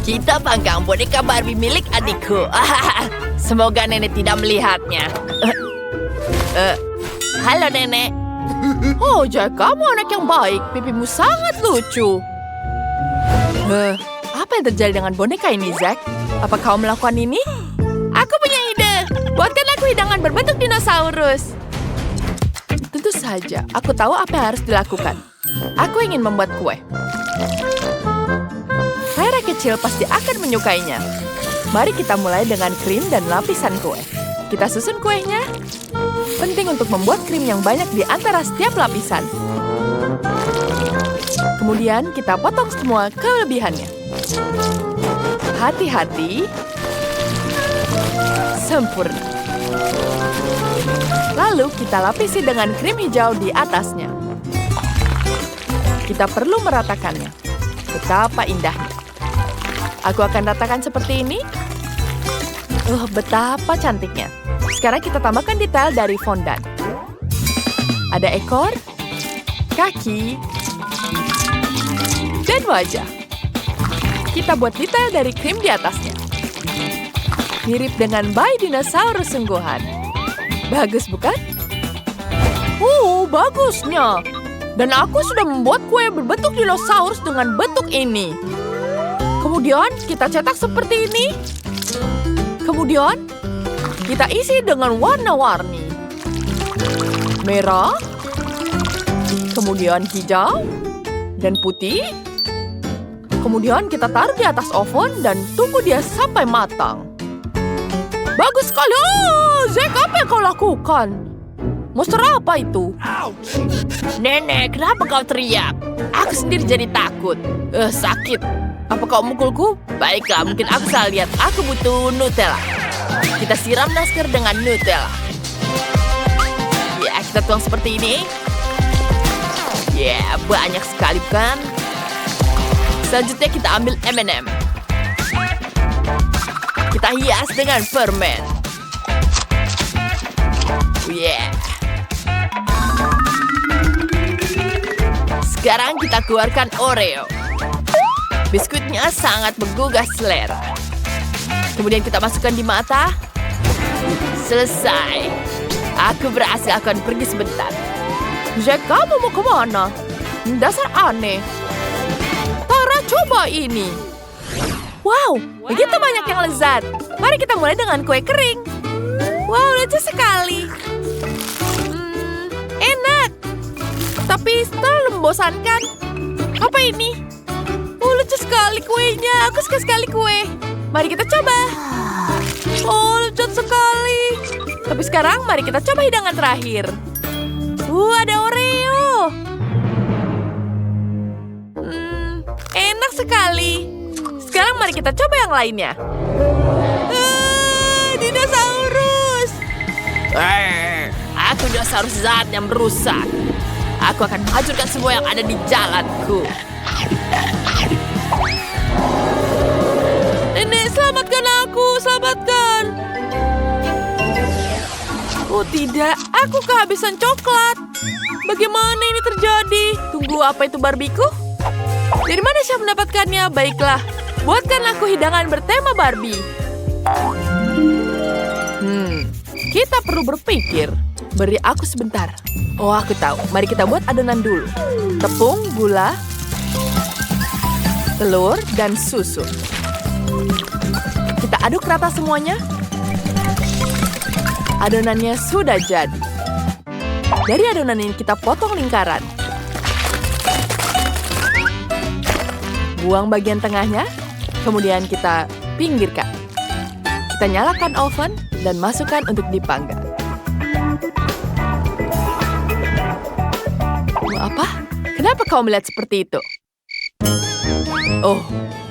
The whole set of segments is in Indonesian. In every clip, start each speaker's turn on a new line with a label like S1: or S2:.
S1: Kita panggang boneka Barbie milik adikku. Semoga nenek tidak melihatnya. Halo nenek. Oh, Jack, kamu anak yang baik. Pipimu sangat lucu. Apa yang terjadi dengan boneka ini, Zack? Apa kau melakukan ini? Aku punya ide. Buatkan aku hidangan berbentuk dinosaurus. Tentu saja, aku tahu apa yang harus dilakukan. Aku ingin membuat kue. Vera kecil pasti akan menyukainya. Mari kita mulai dengan krim dan lapisan kue. Kita susun kuenya. Penting untuk membuat krim yang banyak di antara setiap lapisan. Kemudian kita potong semua kelebihannya. Hati-hati. Sempurna. Lalu kita lapisi dengan krim hijau di atasnya. Kita perlu meratakannya. Betapa indahnya. Aku akan ratakan seperti ini. Betapa cantiknya. Sekarang kita tambahkan detail dari fondan. Ada ekor, kaki, dan wajah. Kita buat detail dari krim di atasnya. Mirip dengan bayi dinosaurus sungguhan. Bagus, bukan? Bagusnya. Dan aku sudah membuat kue berbentuk dinosaurus dengan bentuk ini. Kemudian kita cetak seperti ini. Kemudian kita isi dengan warna-warni. Merah, kemudian hijau, dan putih. Kemudian kita taruh di atas oven dan tunggu dia sampai matang. Bagus sekali! Zack, apa yang kau lakukan? Monster apa itu? Nenek, kenapa kau teriak? Aku sendiri jadi takut. Sakit. Apa kau mukulku? Baiklah, mungkin aku salah lihat. Aku butuh Nutella. Kita siram naskah dengan Nutella. Ya, kita tuang seperti ini. Ya, banyak sekali bukan? Selanjutnya kita ambil M&M. Kita hias dengan permen. Yeah. Sekarang kita keluarkan Oreo. Biskuitnya sangat menggugah selera. Kemudian kita masukkan di mata. Selesai. Aku berhasil akan pergi sebentar. Jack, kamu mau kemana? Dasar aneh. Tara, coba ini. Wow, begitu banyak yang lezat. Mari kita mulai dengan kue kering. Wow, lucu sekali. Enak. Tapi terlalu membosankan. Apa ini? Lucu sekali kuenya. Aku suka sekali kue. Mari kita coba. Lucu sekali. Tapi sekarang mari kita coba hidangan terakhir. Ada Oreo. Enak sekali. Sekarang mari kita coba yang lainnya. Dinosaurus. Aku dinosaurus zat yang merusak. Aku akan menghancurkan semua yang ada di jalanku. Nenek, selamatkan aku, selamatkan. Oh tidak, aku kehabisan coklat. Bagaimana ini terjadi? Tunggu, apa itu Barbieku? Dari mana saya mendapatkannya? Baiklah, buatkan aku hidangan bertema Barbie. Kita perlu berpikir. Beri aku sebentar. Oh, aku tahu. Mari kita buat adonan dulu. Tepung, gula, telur, dan susu. Kita aduk rata semuanya. Adonannya sudah jadi. Dari adonan ini kita potong lingkaran. Buang bagian tengahnya. Kemudian kita pinggirkan. Kita nyalakan oven dan masukkan untuk dipanggang. Apa? Kenapa kau melihat seperti itu? Oh,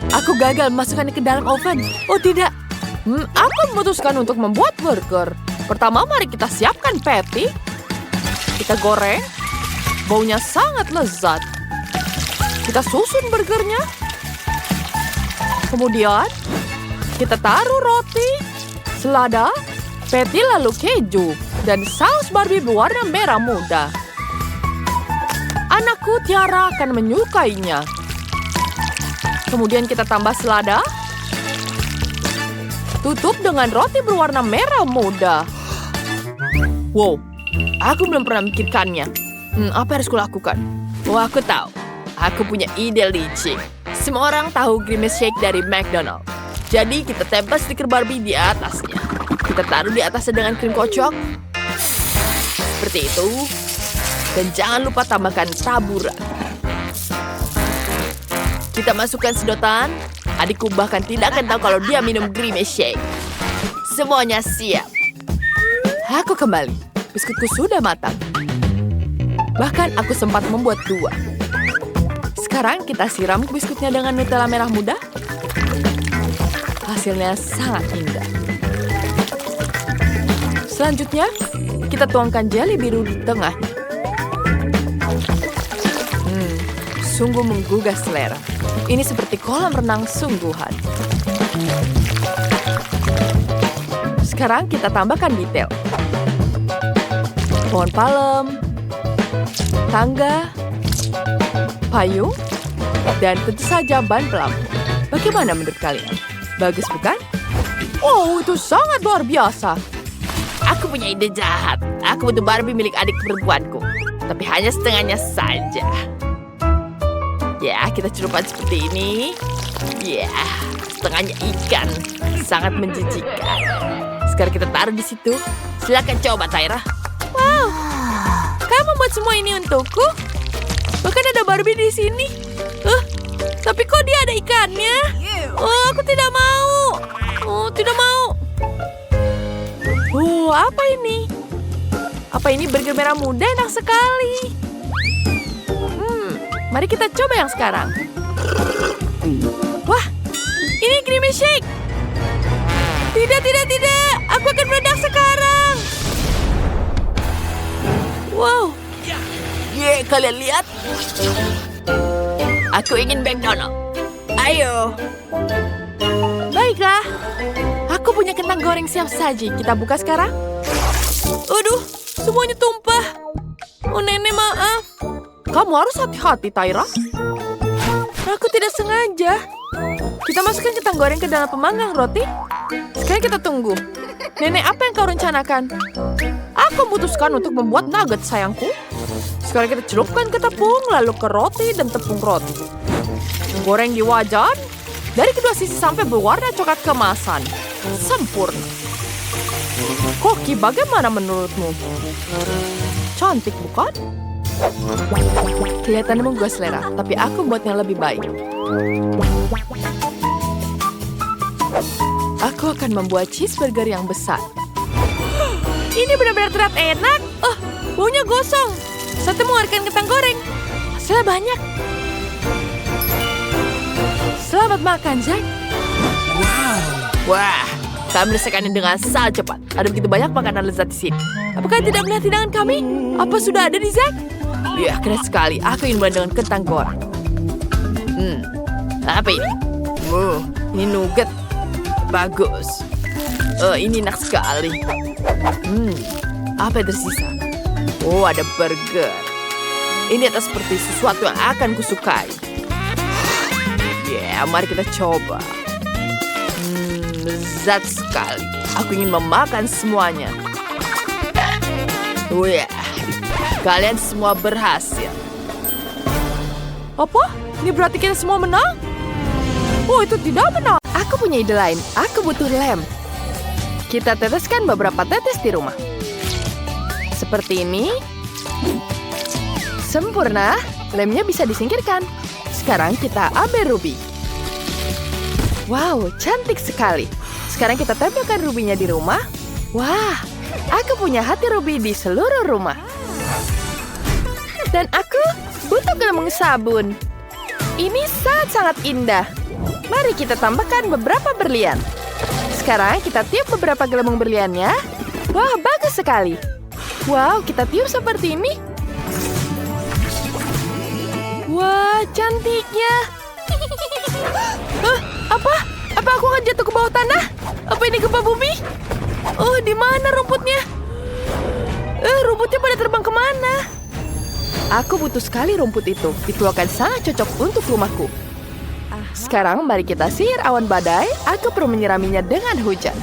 S1: aku gagal memasukkannya ke dalam oven. Oh tidak. Aku memutuskan untuk membuat burger. Pertama, mari kita siapkan patty. Kita goreng. Baunya sangat lezat. Kita susun burgernya. Kemudian, kita taruh roti, selada, patty lalu keju, dan saus Barbie berwarna merah muda. Anakku Tiara akan menyukainya. Kemudian kita tambah selada. Tutup dengan roti berwarna merah muda. Wow, aku belum pernah memikirkannya. Apa yang harus kulakukan? Oh, aku tahu. Aku punya ide licik. Semua orang tahu Grimace Shake dari McDonald's. Jadi kita tempel stiker Barbie di atasnya. Kita taruh di atasnya dengan krim kocok. Seperti itu. Dan jangan lupa tambahkan taburan. Kita masukkan sedotan. Adikku bahkan tidak akan tahu kalau dia minum Grimace Shake. Semuanya siap. Aku kembali. Biskuitku sudah matang. Bahkan aku sempat membuat 2. Sekarang kita siram biskuitnya dengan Nutella merah muda. Hasilnya sangat indah. Selanjutnya, kita tuangkan jelly biru di tengah. Sungguh menggugah selera. Ini seperti kolam renang sungguhan. Sekarang kita tambahkan detail. Pohon palem, tangga, payung, dan tentu saja ban pelampung. Bagaimana menurut kalian? Bagus bukan? Oh, itu sangat luar biasa. Aku punya ide jahat. Aku butuh Barbie milik adik perempuanku. Tapi hanya setengahnya saja. Ya, kita celupkan seperti ini. Ya, setengahnya ikan. Sangat menjijikan. Sekarang kita taruh di situ. Silakan coba, Tyra. Wow, kamu buat semua ini untukku? Bahkan ada Barbie di sini. Tapi kok dia ada ikannya? Oh, aku tidak mau. Oh, tidak mau. Apa ini? Apa ini burger merah muda enak sekali. Mari kita coba yang sekarang. Wah, ini Grimace Shake. Tidak. Aku akan meledak sekarang. Wow. Kalian lihat? Aku ingin McDonald's. Ayo. Baiklah. Aku punya kentang goreng siap saji. Kita buka sekarang. Aduh, semuanya tumpah. Oh, nenek maaf. Kamu harus hati-hati, Tyra. Aku tidak sengaja. Kita masukkan kentang goreng ke dalam pemanggang roti. Sekarang kita tunggu. Nenek, apa yang kau rencanakan? Aku memutuskan untuk membuat nugget, sayangku. Sekarang kita celupkan ke tepung, lalu ke roti dan tepung roti. Goreng di wajan. Dari kedua sisi sampai berwarna coklat keemasan. Sempurna. Koki, bagaimana menurutmu? Cantik, bukan? Kelihatannya menggugah selera, tapi aku buatnya lebih baik. Aku akan membuat cheeseburger yang besar. Ini benar-benar terlihat enak. Baunya gosong. Satu mengeluarkan kentang goreng. Hasilnya banyak. Selamat makan, Zack. Wow. Wah, kami menyelesaikannya dengan sangat cepat. Ada begitu banyak makanan lezat di sini. Apakah tidak melihat hidangan kami? Apa sudah ada di Zack? Ya, keren sekali. Aku ingin mulai dengan kentang goreng. Apa ini? Ini nugget. Bagus. Ini enak sekali. Apa yang tersisa? Oh, ada burger. Ini atas seperti sesuatu yang akan kusukai. Mari kita coba. Lezat sekali. Aku ingin memakan semuanya. Kalian semua berhasil. Apa? Ini berarti kita semua menang? Oh, itu tidak benar. Aku punya ide lain. Aku butuh lem. Kita teteskan beberapa tetes di rumah. Seperti ini. Sempurna. Lemnya bisa disingkirkan. Sekarang kita ambil ruby. Wow, cantik sekali. Sekarang kita tempelkan rubinya di rumah. Wah, aku punya hati ruby di seluruh rumah. Dan aku butuh gelembung sabun. Ini sangat-sangat indah. Mari kita tambahkan beberapa berlian. Sekarang kita tiup beberapa gelembung berliannya. Wah, bagus sekali. Wow, kita tiup seperti ini. Wah, cantiknya. Apa aku akan jatuh ke bawah tanah? Apa ini gempa bumi? Oh, di mana rumputnya? Rumputnya pada terbang kemana? Aku butuh sekali rumput itu. Itu akan sangat cocok untuk rumahku. Sekarang mari kita sihir awan badai. Aku perlu menyiraminya dengan hujan.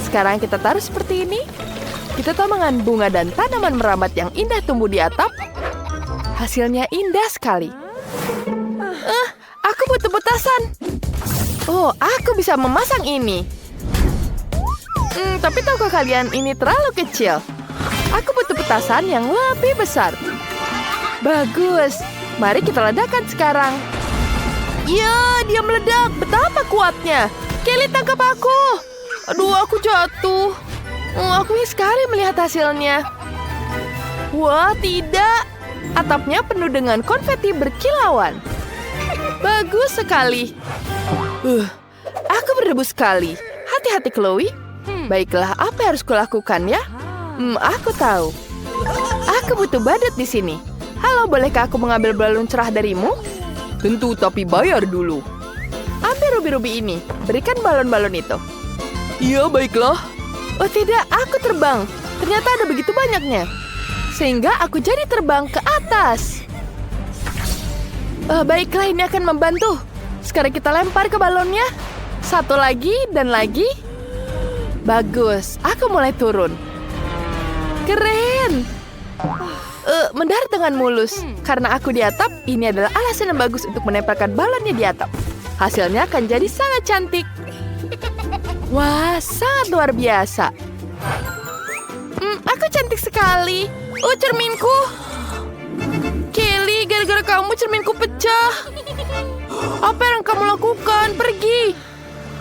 S1: Sekarang kita taruh seperti ini. Kita tambahkan bunga dan tanaman merambat yang indah tumbuh di atap. Hasilnya indah sekali. Aku butuh petasan. Oh, aku bisa memasang ini. Tapi tahukah kalian ini terlalu kecil? Aku butuh petasan yang lebih besar. Bagus. Mari kita ledakan sekarang. Ya, dia meledak. Betapa kuatnya. Kelly, tangkap aku. Aduh, aku jatuh. Aku ingin sekali melihat hasilnya. Wah, tidak. Atapnya penuh dengan konfeti berkilauan. Bagus sekali. Aku berdebu sekali. Hati-hati, Chloe. Baiklah, apa yang harus kulakukan ya? Aku tahu. Aku butuh badut di sini. Halo, bolehkah aku mengambil balon cerah darimu? Tentu, tapi bayar dulu. Ambil rubi-rubi ini. Berikan balon-balon itu. Iya, baiklah. Oh tidak, aku terbang. Ternyata ada begitu banyaknya. Sehingga aku jadi terbang ke atas. Baiklah, ini akan membantu. Sekarang kita lempar ke balonnya. Satu lagi dan lagi. Bagus, aku mulai turun. Keren. Mendarat dengan mulus. Karena aku di atap, ini adalah alasan yang bagus untuk menempelkan balonnya di atap. Hasilnya akan jadi sangat cantik. Wah, sangat luar biasa. Aku cantik sekali. Oh, cerminku. Kelly, gara-gara kamu cerminku pecah. Apa yang kamu lakukan? Pergi.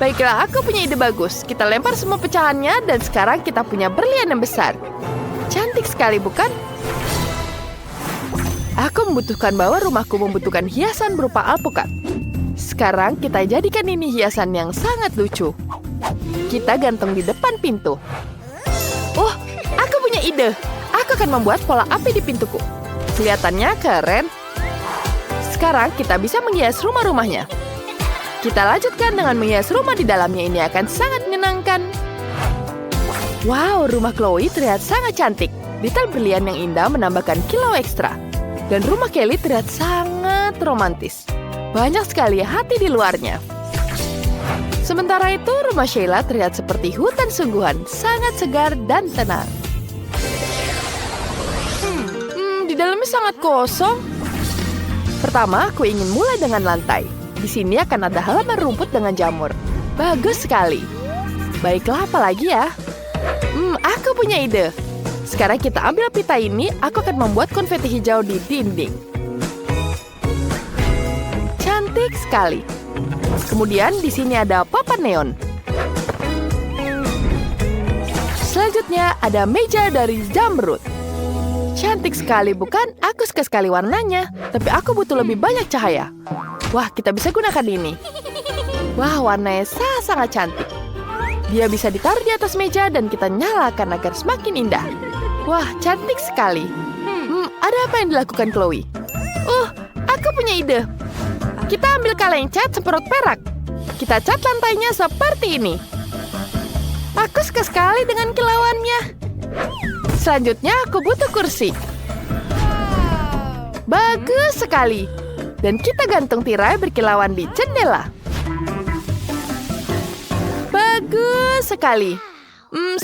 S1: Baiklah, aku punya ide bagus. Kita lempar semua pecahannya dan sekarang kita punya berlian yang besar. Cantik sekali, bukan? Aku membutuhkan bahwa rumahku membutuhkan hiasan berupa alpukat. Sekarang kita jadikan ini hiasan yang sangat lucu. Kita gantung di depan pintu. Oh, aku punya ide. Aku akan membuat pola api di pintuku. Kelihatannya keren. Sekarang kita bisa menghias rumah-rumahnya. Kita lanjutkan dengan menghias rumah di dalamnya. Ini akan sangat menyenangkan. Wow, rumah Chloe terlihat sangat cantik. Detail berlian yang indah menambahkan kilau ekstra. Dan rumah Kelly terlihat sangat romantis. Banyak sekali hati di luarnya. Sementara itu, rumah Sheila terlihat seperti hutan sungguhan, sangat segar dan tenang. Di dalamnya sangat kosong. Pertama, aku ingin mulai dengan lantai. Di sini akan ada halaman rumput dengan jamur. Bagus sekali. Baiklah, apa lagi ya? Aku punya ide. Sekarang kita ambil pita ini, aku akan membuat konfeti hijau di dinding. Cantik sekali. Kemudian di sini ada papan neon. Selanjutnya ada meja dari zamrud. Cantik sekali, bukan? Aku suka sekali warnanya, tapi aku butuh lebih banyak cahaya. Wah, kita bisa gunakan ini. Wah, warnanya sangat cantik. Dia bisa ditaruh di atas meja dan kita nyalakan agar semakin indah. Wah, cantik sekali. Ada apa yang dilakukan Chloe? Aku punya ide. Kita ambil kaleng cat semprot perak. Kita cat lantainya seperti ini. Aku suka sekali dengan kilauannya. Selanjutnya aku butuh kursi. Bagus sekali. Dan kita gantung tirai berkilauan di jendela. Bagus sekali.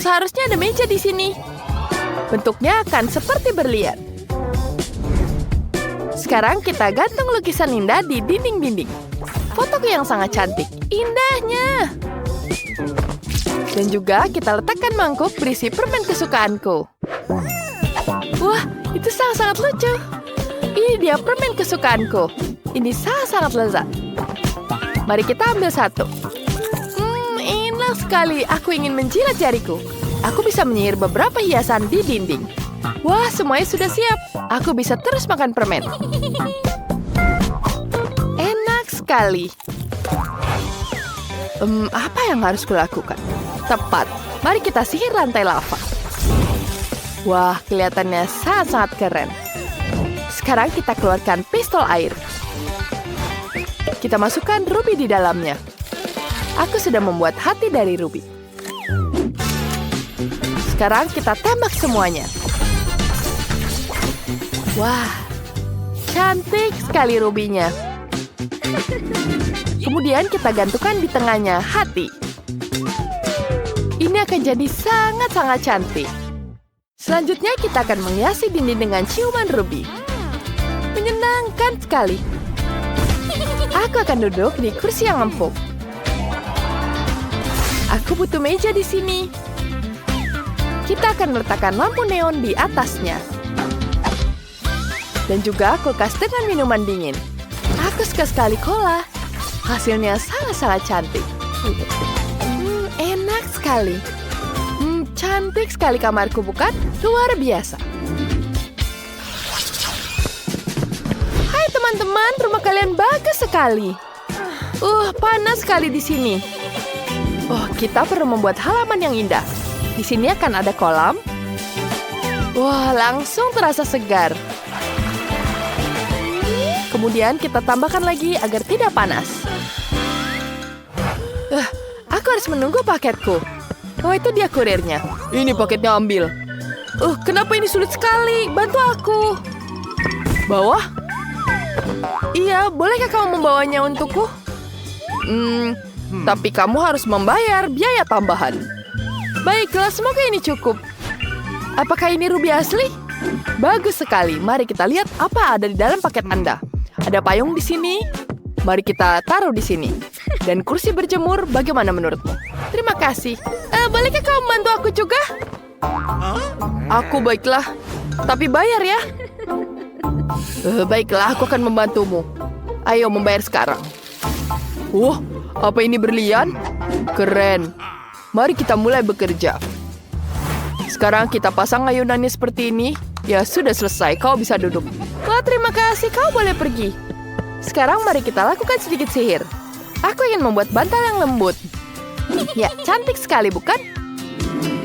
S1: Seharusnya ada meja di sini. Bentuknya akan seperti berlian. Sekarang kita gantung lukisan indah di dinding-dinding. Fotoku yang sangat cantik. Indahnya. Dan juga kita letakkan mangkuk berisi permen kesukaanku. Wah, itu sangat-sangat lucu. Ini dia permen kesukaanku. Ini sangat-sangat lezat. Mari kita ambil satu. Enak sekali. Aku ingin menjilat jariku. Aku bisa menyihir beberapa hiasan di dinding. Wah, semuanya sudah siap. Aku bisa terus makan permen. Enak sekali. Apa yang harus kulakukan? Tepat. Mari kita sihir lantai lava. Wah, kelihatannya sangat-sangat keren. Sekarang kita keluarkan pistol air. Kita masukkan ruby di dalamnya. Aku sudah membuat hati dari ruby. Sekarang kita tembak semuanya. Wah, cantik sekali rubinya. Kemudian kita gantungkan di tengahnya hati. Ini akan jadi sangat-sangat cantik. Selanjutnya kita akan menghiasi dinding dengan ciuman ruby. Menyenangkan sekali. Aku akan duduk di kursi yang empuk. Aku butuh meja di sini. Kita akan meletakkan lampu neon di atasnya. Dan juga kulkas dengan minuman dingin. Aku suka sekali cola. Hasilnya sangat-sangat cantik. Enak sekali. Cantik sekali kamarku, bukan? Luar biasa. Hai teman-teman, rumah kalian bagus sekali. Panas sekali di sini. Kita perlu membuat halaman yang indah. Di sini akan ada kolam. Langsung terasa segar. Kemudian kita tambahkan lagi agar tidak panas. Aku harus menunggu paketku. Itu dia kurirnya. Ini paketnya, ambil. Kenapa ini sulit sekali? Bantu aku. Bawah? Iya, bolehkah kamu membawanya untukku? Tapi kamu harus membayar biaya tambahan. Baiklah, semoga ini cukup. Apakah ini ruby asli? Bagus sekali. Mari kita lihat apa ada di dalam paket Anda. Ada payung di sini. Mari kita taruh di sini. Dan kursi berjemur, bagaimana menurutmu? Terima kasih. Bolehkah kamu bantu aku juga? Aku baiklah. Tapi bayar ya. Baiklah, aku akan membantumu. Ayo membayar sekarang. Apa ini berlian? Keren. Mari kita mulai bekerja. Sekarang kita pasang ayunannya seperti ini. Ya, sudah selesai. Kau bisa duduk. Terima kasih. Kau boleh pergi. Sekarang mari kita lakukan sedikit sihir. Aku ingin membuat bantal yang lembut. Ya, cantik sekali, bukan?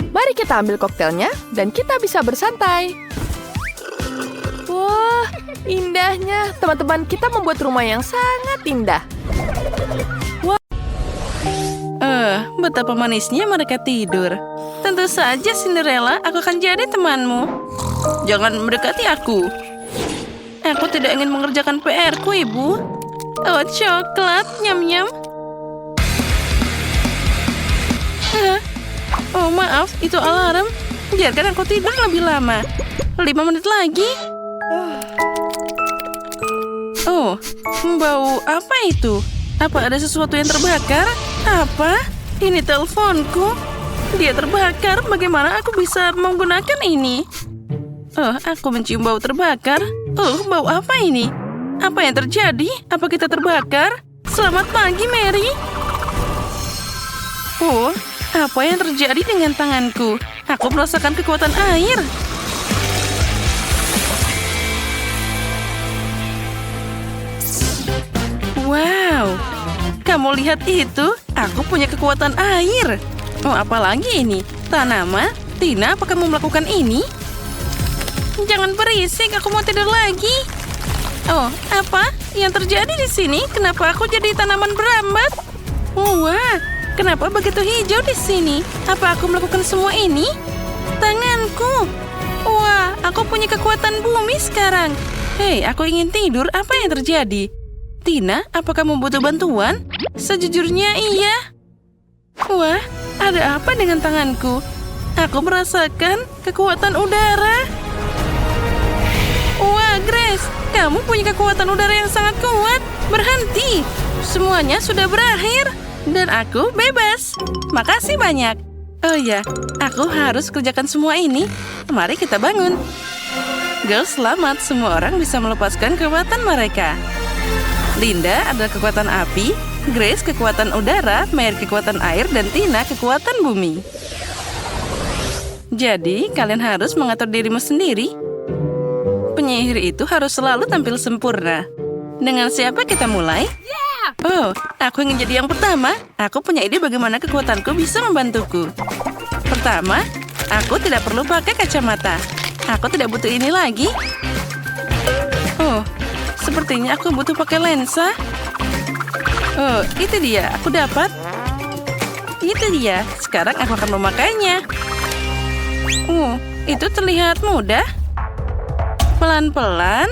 S1: Mari kita ambil koktelnya dan kita bisa bersantai. Wah, indahnya. Teman-teman, kita membuat rumah yang sangat indah.
S2: Betapa manisnya mereka tidur. Tentu saja, Cinderella, aku akan jadi temanmu. Jangan mendekati aku. Aku tidak ingin mengerjakan PR-ku, Ibu. Coklat, nyam-nyam. Maaf, itu alarm. Biarkan aku tidur lebih lama. 5 menit lagi. Bau apa itu? Apa ada sesuatu yang terbakar? Apa? Ini teleponku. Dia terbakar. Bagaimana aku bisa menggunakan ini? Aku mencium bau terbakar. Bau apa ini? Apa yang terjadi? Apa kita terbakar? Selamat pagi, Mary. Apa yang terjadi dengan tanganku? Aku merasakan kekuatan air. Wow, kamu lihat itu? Aku punya kekuatan air. Apalagi ini? Tanaman? Tina, apa kamu melakukan ini? Jangan berisik, aku mau tidur lagi. Apa yang terjadi di sini? Kenapa aku jadi tanaman berambat? Wah, kenapa begitu hijau di sini? Apa aku melakukan semua ini? Tanganku. Wah, aku punya kekuatan bumi sekarang. Hei, aku ingin tidur. Apa yang terjadi? Tina, apakah kamu butuh bantuan? Sejujurnya iya. Wah, ada apa dengan tanganku? Aku merasakan kekuatan udara. Wah, Grace, kamu punya kekuatan udara yang sangat kuat. Berhenti. Semuanya sudah berakhir. Dan aku bebas. Makasih banyak. Oh ya, aku harus kerjakan semua ini. Mari kita bangun. Girls, selamat. Semua orang bisa melepaskan kekuatan mereka. Linda adalah kekuatan api, Grace kekuatan udara, Mary kekuatan air, dan Tina kekuatan bumi. Jadi, kalian harus mengatur dirimu sendiri. Penyihir itu harus selalu tampil sempurna. Dengan siapa kita mulai? Aku ingin jadi yang pertama. Aku punya ide bagaimana kekuatanku bisa membantuku. Pertama, aku tidak perlu pakai kacamata. Aku tidak butuh ini lagi. Sepertinya aku butuh pakai lensa. Itu dia. Aku dapat. Itu dia. Sekarang aku akan memakainya. Itu terlihat mudah. Pelan-pelan.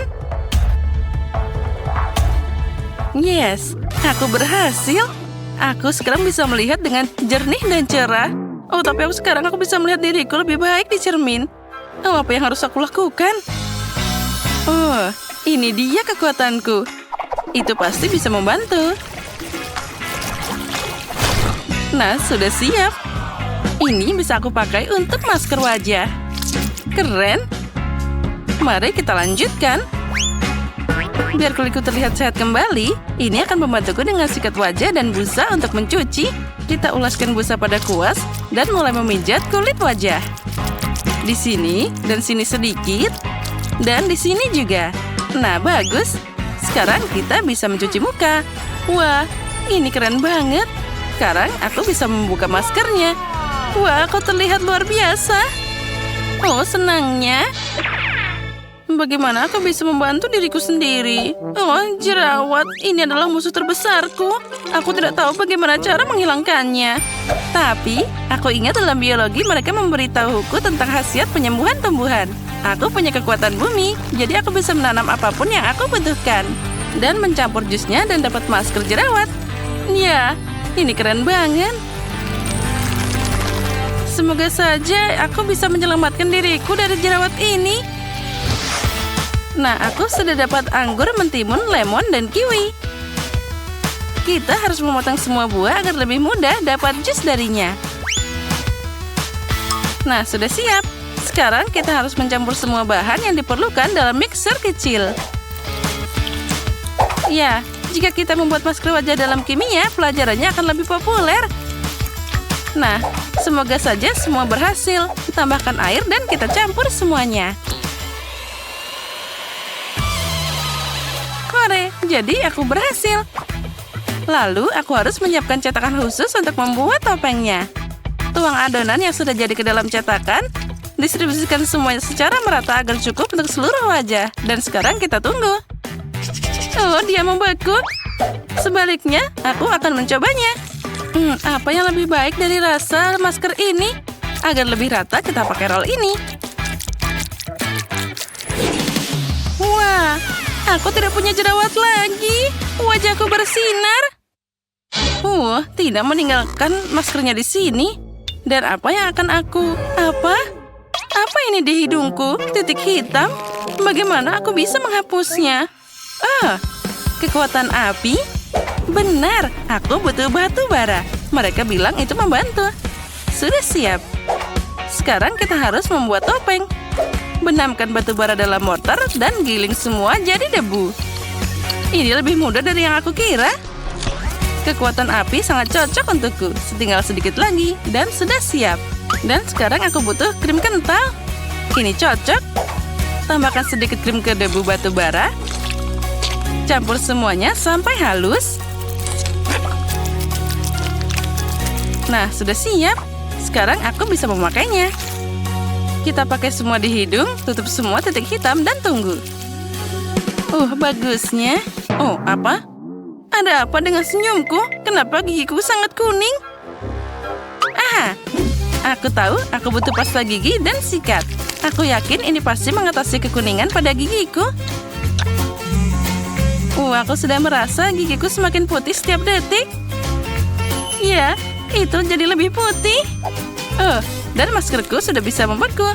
S2: Yes, aku berhasil. Aku sekarang bisa melihat dengan jernih dan cerah. Oh, tapi sekarang aku bisa melihat diriku lebih baik di cermin. Oh, apa yang harus aku lakukan? Oh, ini dia kekuatanku. Itu pasti bisa membantu. Nah, sudah siap. Ini bisa aku pakai untuk masker wajah. Keren. Mari kita lanjutkan. Biar kulitku terlihat sehat kembali, ini akan membantuku dengan sikat wajah dan busa untuk mencuci. Kita ulaskan busa pada kuas dan mulai memijat kulit wajah. Di sini dan sini sedikit, dan di sini juga. Nah, bagus. Sekarang kita bisa mencuci muka. Wah, ini keren banget. Sekarang aku bisa membuka maskernya. Wah, aku terlihat luar biasa. Oh, senangnya. Bagaimana aku bisa membantu diriku sendiri? Oh, jerawat. Ini adalah musuh terbesarku. Aku tidak tahu bagaimana cara menghilangkannya. Tapi, aku ingat dalam biologi mereka memberitahuku tentang khasiat penyembuhan tumbuhan. Aku punya kekuatan bumi, jadi aku bisa menanam apapun yang aku butuhkan. Dan mencampur jusnya dan dapat masker jerawat. Ya, ini keren banget. Semoga saja aku bisa menyelamatkan diriku dari jerawat ini. Nah, aku sudah dapat anggur, mentimun, lemon, dan kiwi. Kita harus memotong semua buah agar lebih mudah dapat jus darinya. Nah, sudah siap. Sekarang kita harus mencampur semua bahan yang diperlukan dalam mixer kecil. Ya, jika kita membuat masker wajah dalam kimia, pelajarannya akan lebih populer. Nah, semoga saja semua berhasil. Tambahkan air dan kita campur semuanya. Jadi aku berhasil. Lalu aku harus menyiapkan cetakan khusus untuk membuat topengnya. Tuang adonan yang sudah jadi ke dalam cetakan. Distribusikan semuanya secara merata agar cukup untuk seluruh wajah. Dan sekarang kita tunggu. Oh, dia membeku. Sebaliknya, aku akan mencobanya. Apa yang lebih baik dari rasa masker ini? Agar lebih rata, kita pakai roll ini. Wah, aku tidak punya jerawat lagi. Wajahku bersinar. Tidak meninggalkan maskernya di sini. Dan apa yang akan aku... Apa ini di hidungku? Titik hitam? Bagaimana aku bisa menghapusnya? Kekuatan api? Benar, aku butuh batu bara. Mereka bilang itu membantu. Sudah siap. Sekarang kita harus membuat topeng. Benamkan batu bara dalam mortar dan giling semua jadi debu. Ini lebih mudah dari yang aku kira. Kekuatan api sangat cocok untukku. Tinggal sedikit lagi dan sudah siap. Dan sekarang aku butuh krim kental. Ini cocok. Tambahkan sedikit krim ke debu batu bara. Campur semuanya sampai halus. Nah, sudah siap. Sekarang aku bisa memakainya. Kita pakai semua di hidung, tutup semua titik hitam, dan tunggu. Bagusnya. Apa? Ada apa dengan senyumku? Kenapa gigiku sangat kuning? Aku tahu, aku butuh pasta gigi dan sikat. Aku yakin ini pasti mengatasi kekuningan pada gigiku. Aku sudah merasa gigiku semakin putih setiap detik. Ya, itu jadi lebih putih. Dan maskerku sudah bisa membeku.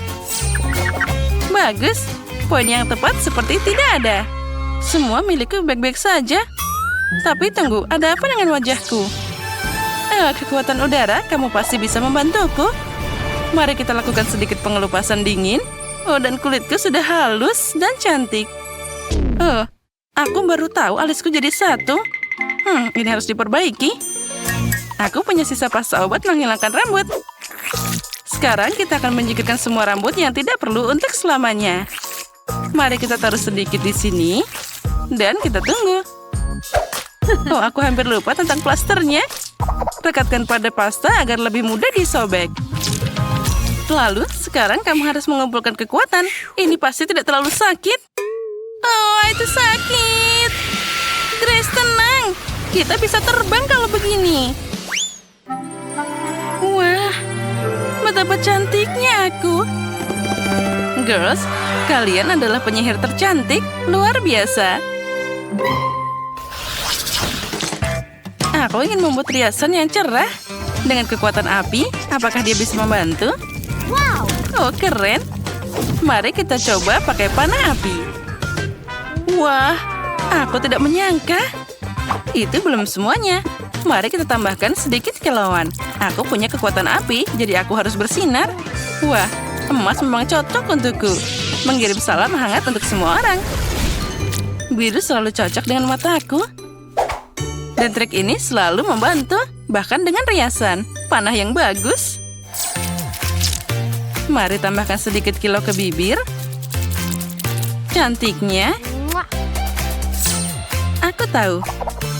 S2: Bagus, poin yang tepat seperti tidak ada. Semua milikku baik-baik saja. Tapi tunggu, ada apa dengan wajahku? Kekuatan udara, kamu pasti bisa membantuku. Mari kita lakukan sedikit pengelupasan dingin. Dan kulitku sudah halus dan cantik. Aku baru tahu alisku jadi satu. Ini harus diperbaiki. Aku punya sisa pasta obat menghilangkan rambut. Sekarang kita akan menyingkirkan semua rambut yang tidak perlu untuk selamanya. Mari kita taruh sedikit di sini. Dan kita tunggu. Aku hampir lupa tentang plasternya. Rekatkan pada pasta agar lebih mudah disobek. Lalu, sekarang kamu harus mengumpulkan kekuatan. Ini pasti tidak terlalu sakit. Itu sakit. Grace, tenang. Kita bisa terbang kalau begini. Wah, betapa cantiknya aku. Girls, kalian adalah penyihir tercantik. Luar biasa. Aku ingin membuat riasan yang cerah. Dengan kekuatan api, apakah dia bisa membantu?
S3: Wow!
S2: Oh, keren. Mari kita coba pakai panah api. Wah, aku tidak menyangka. Itu belum semuanya. Mari kita tambahkan sedikit kilauan. Aku punya kekuatan api, jadi aku harus bersinar. Wah, emas memang cocok untukku. Mengirim salam hangat untuk semua orang. Biru selalu cocok dengan mataku. Dan trik ini selalu membantu, bahkan dengan riasan. Panah yang bagus. Mari tambahkan sedikit kilau ke bibir. Cantiknya. Aku tahu,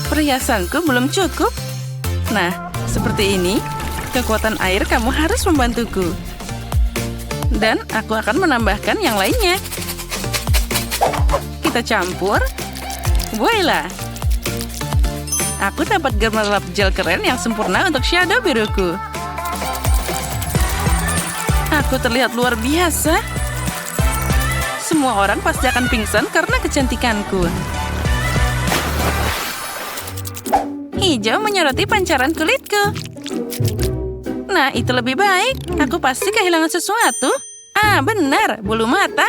S2: perhiasanku belum cukup. Nah, seperti ini, kekuatan air kamu harus membantuku. Dan aku akan menambahkan yang lainnya. Kita campur. Voila! Aku dapat gemerlap gel keren yang sempurna untuk shadow biruku. Aku terlihat luar biasa. Semua orang pasti akan pingsan karena kecantikanku. Hijau menyoroti pancaran kulitku. Nah, itu lebih baik. Aku pasti kehilangan sesuatu. Ah, benar, bulu mata.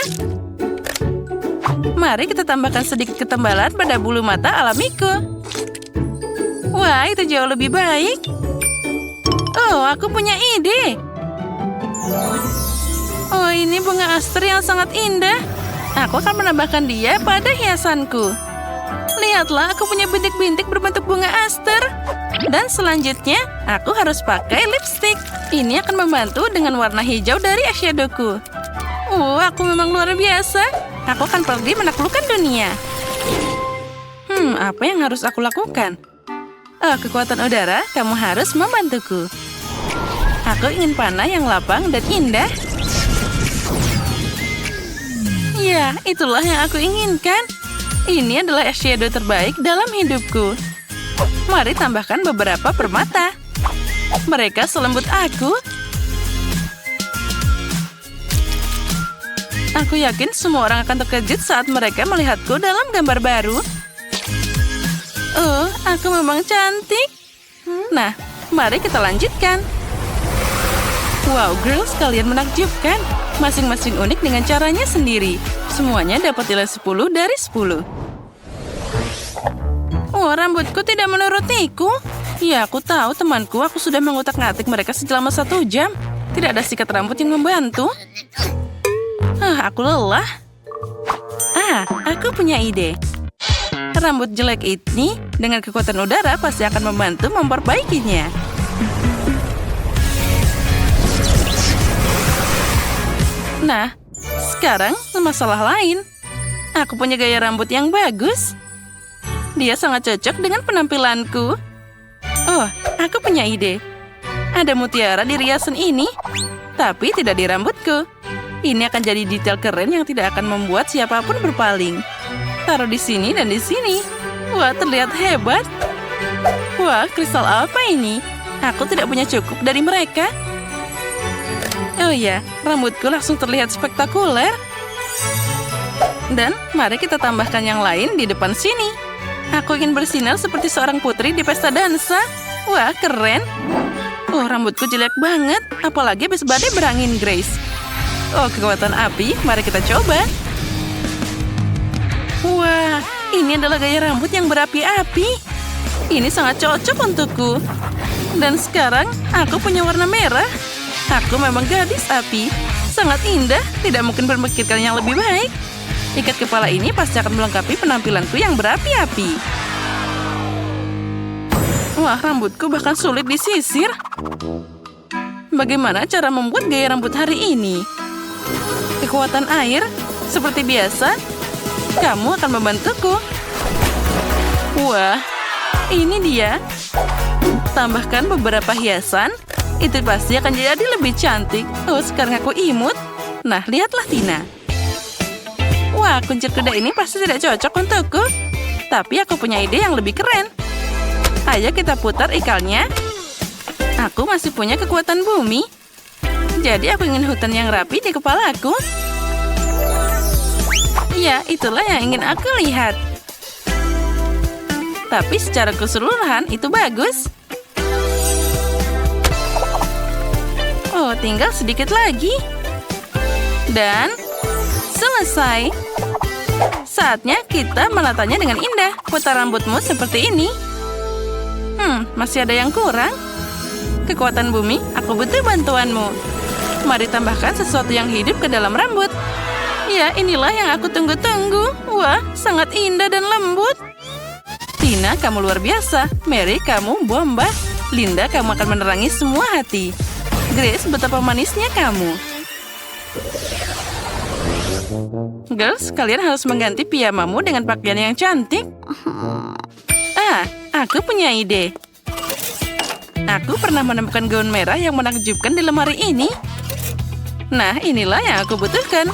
S2: Mari kita tambahkan sedikit ketembalan pada bulu mata alamiku. Wah, itu jauh lebih baik. Oh, aku punya ide. Oh, ini bunga aster yang sangat indah. Aku akan menambahkan dia pada hiasanku. Lihatlah, aku punya bintik-bintik berbentuk bunga aster. Dan selanjutnya, aku harus pakai lipstick. Ini akan membantu dengan warna hijau dari eyeshadowku. Aku memang luar biasa. Aku akan pergi menaklukkan dunia. Apa yang harus aku lakukan? Oh, kekuatan udara, kamu harus membantuku. Aku ingin panah yang lapang dan indah. Ya, itulah yang aku inginkan. Ini adalah eyeshadow terbaik dalam hidupku. Mari tambahkan beberapa permata. Mereka selembut aku. Aku yakin semua orang akan terkejut saat mereka melihatku dalam gambar baru. Oh, aku memang cantik. Nah, mari kita lanjutkan. Wow, girls, kalian menakjubkan. Masing-masing unik dengan caranya sendiri. Semuanya dapat nilai 10 dari 10. Oh, rambutku tidak menurutiku. Ya, aku tahu temanku. Aku sudah mengutak-ngatik mereka selama 1 jam. Tidak ada sikat rambut yang membantu. Aku lelah. Aku punya ide. Rambut jelek ini dengan kekuatan udara pasti akan membantu memperbaikinya. Nah, sekarang masalah lain. Aku punya gaya rambut yang bagus. Dia sangat cocok dengan penampilanku. Oh, aku punya ide. Ada mutiara di riasan ini, tapi tidak di rambutku. Ini akan jadi detail keren yang tidak akan membuat siapapun berpaling. Taruh di sini dan di sini. Wah, terlihat hebat. Wah, kristal apa ini? Aku tidak punya cukup dari mereka. Oh ya, rambutku langsung terlihat spektakuler. Dan mari kita tambahkan yang lain di depan sini. Aku ingin bersinar seperti seorang putri di pesta dansa. Wah, keren. Oh, rambutku jelek banget. Apalagi habis badai berangin, Grace. Oh, kekuatan api. Mari kita coba. Wah, ini adalah gaya rambut yang berapi-api. Ini sangat cocok untukku. Dan sekarang, aku punya warna merah. Aku memang gadis api. Sangat indah, tidak mungkin berpikirkan yang lebih baik. Ikat kepala ini pasti akan melengkapi penampilanku yang berapi-api. Wah, rambutku bahkan sulit disisir. Bagaimana cara membuat gaya rambut hari ini? Kekuatan air, seperti biasa, kamu akan membantuku. Wah, ini dia. Tambahkan beberapa hiasan, itu pasti akan jadi lebih cantik. Oh, sekarang aku imut. Nah, lihatlah Tina. Wah, kuncir kuda ini pasti tidak cocok untukku. Tapi aku punya ide yang lebih keren. Ayo kita putar ikalnya. Aku masih punya kekuatan bumi. Jadi aku ingin hutan yang rapi di kepalaku. Ya, itulah yang ingin aku lihat. Tapi secara keseluruhan itu bagus. Oh, tinggal sedikit lagi. Dan selesai. Saatnya kita menatanya dengan indah. Putar rambutmu seperti ini. Masih ada yang kurang. Kekuatan bumi, aku butuh bantuanmu. Mari tambahkan sesuatu yang hidup ke dalam rambut. Ya, inilah yang aku tunggu-tunggu. Wah, sangat indah dan lembut. Tina, kamu luar biasa. Mary, kamu bomba. Linda, kamu akan menerangi semua hati. Grace, betapa manisnya kamu. Girls, kalian harus mengganti piyamamu dengan pakaian yang cantik. Aku punya ide. Aku pernah menemukan gaun merah yang menakjubkan di lemari ini. Nah, inilah yang aku butuhkan.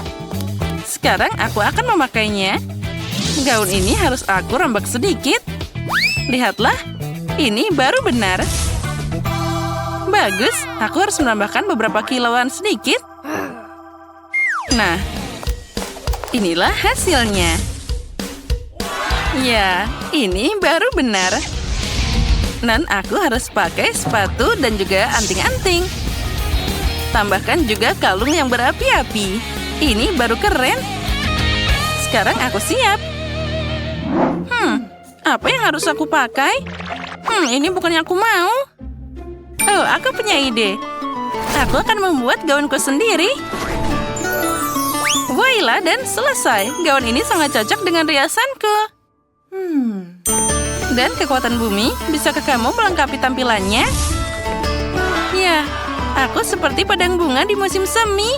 S2: Sekarang aku akan memakainya. Gaun ini harus aku rombak sedikit. Lihatlah, ini baru benar. Bagus, aku harus menambahkan beberapa kilauan sedikit. Nah, inilah hasilnya. Ya, ini baru benar. Dan aku harus pakai sepatu dan juga anting-anting. Tambahkan juga kalung yang berapi-api. Ini baru keren. Sekarang aku siap. Apa yang harus aku pakai? Ini bukan yang aku mau. Oh, aku punya ide. Aku akan membuat gaunku sendiri. Voila, dan selesai. Gaun ini sangat cocok dengan riasanku. Dan kekuatan bumi, bisakah kamu melengkapi tampilannya? Ya, aku seperti padang bunga di musim semi.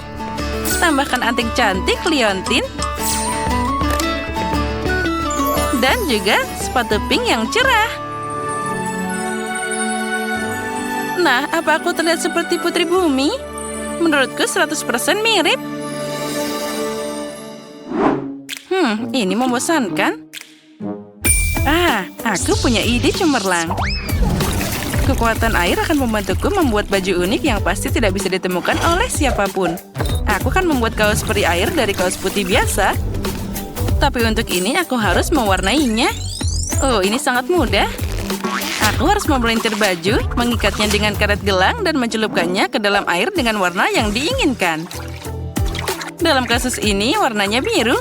S2: Tambahkan anting cantik liontin. Dan juga sepatu pink yang cerah. Nah, apa aku terlihat seperti putri bumi? Menurutku 100% mirip. Ini membosankan. Aku punya ide cemerlang. Kekuatan air akan membantuku membuat baju unik yang pasti tidak bisa ditemukan oleh siapapun. Aku akan membuat kaos peri air dari kaos putih biasa. Tapi untuk ini aku harus mewarnainya. Oh, ini sangat mudah. Aku harus memelintir baju, mengikatnya dengan karet gelang, dan mencelupkannya ke dalam air dengan warna yang diinginkan. Dalam kasus ini, warnanya biru.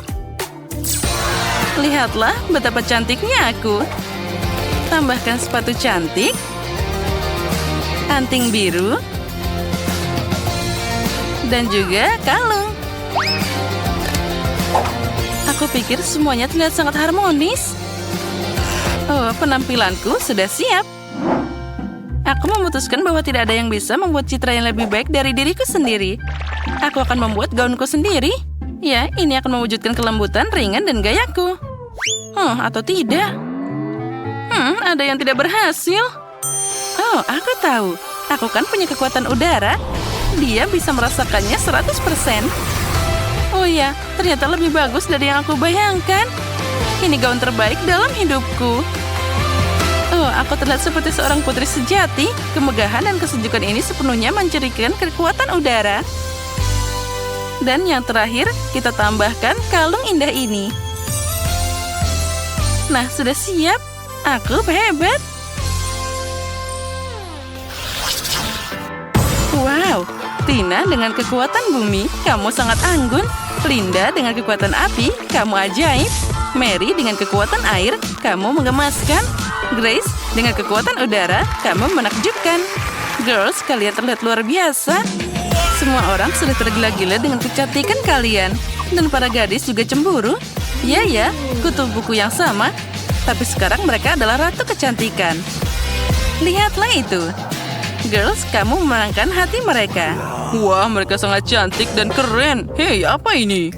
S2: Lihatlah betapa cantiknya aku. Tambahkan sepatu cantik, anting biru, dan juga kalung. Aku pikir semuanya terlihat sangat harmonis. Oh, penampilanku sudah siap. Aku memutuskan bahwa tidak ada yang bisa membuat citra yang lebih baik dari diriku sendiri. Aku akan membuat gaunku sendiri. Ya, ini akan mewujudkan kelembutan, ringan, dan gayaku. Atau tidak? Ada yang tidak berhasil. Oh, aku tahu. Aku kan punya kekuatan udara. Dia bisa merasakannya 100%. Oh ya, ternyata lebih bagus dari yang aku bayangkan. Ini gaun terbaik dalam hidupku. Oh, aku terlihat seperti seorang putri sejati. Kemegahan dan kesejukan ini sepenuhnya mencirikan kekuatan udara. Dan yang terakhir, kita tambahkan kalung indah ini. Nah, sudah siap. Aku hebat. Wow, Tina dengan kekuatan bumi, kamu sangat anggun. Linda dengan kekuatan api, kamu ajaib. Mary dengan kekuatan air, kamu menggemaskan. Grace dengan kekuatan udara, kamu menakjubkan. Girls, kalian terlihat luar biasa. Semua orang sudah tergila-gila dengan kecantikan kalian. Dan para gadis juga cemburu. Ya, kutub buku yang sama. Tapi sekarang mereka adalah ratu kecantikan. Lihatlah itu. Girls, kamu memenangkan hati mereka. Wah, mereka sangat cantik dan keren. Hei, apa ini?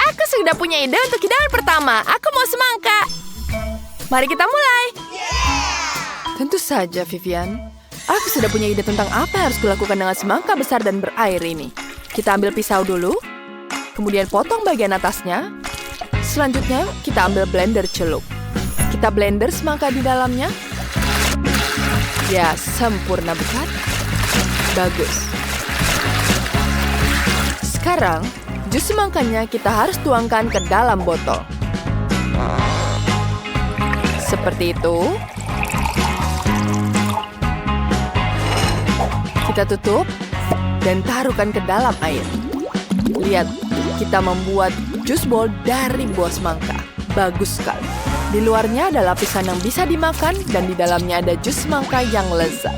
S1: Aku sudah punya ide untuk hidangan pertama. Aku mau semangka. Mari kita mulai. Tentu saja, Vivian. Aku sudah punya ide tentang apa yang harus kulakukan dengan semangka besar dan berair ini. Kita ambil pisau dulu. Kemudian potong bagian atasnya. Selanjutnya, kita ambil blender celup. Kita blender semangka di dalamnya. Ya, sempurna bukan? Bagus. Sekarang, jus semangkanya kita harus tuangkan ke dalam botol. Seperti itu. Kita tutup dan taruhkan ke dalam air. Lihat, kita membuat jus bol dari buah semangka. Bagus sekali. Di luarnya ada lapisan yang bisa dimakan dan di dalamnya ada jus semangka yang lezat.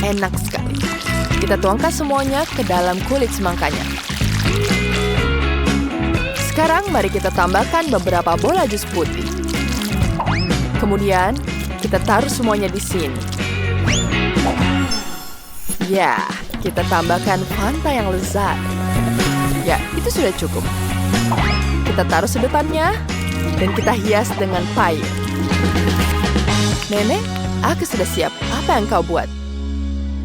S1: Enak sekali. Kita tuangkan semuanya ke dalam kulit semangkanya. Sekarang mari kita tambahkan beberapa bola jus putih. Kemudian kita taruh semuanya di sini. Ya, kita tambahkan Fanta yang lezat. Ya, itu sudah cukup. Kita taruh sedotannya dan kita hias dengan payung. Nenek, aku sudah siap. Apa yang kau buat?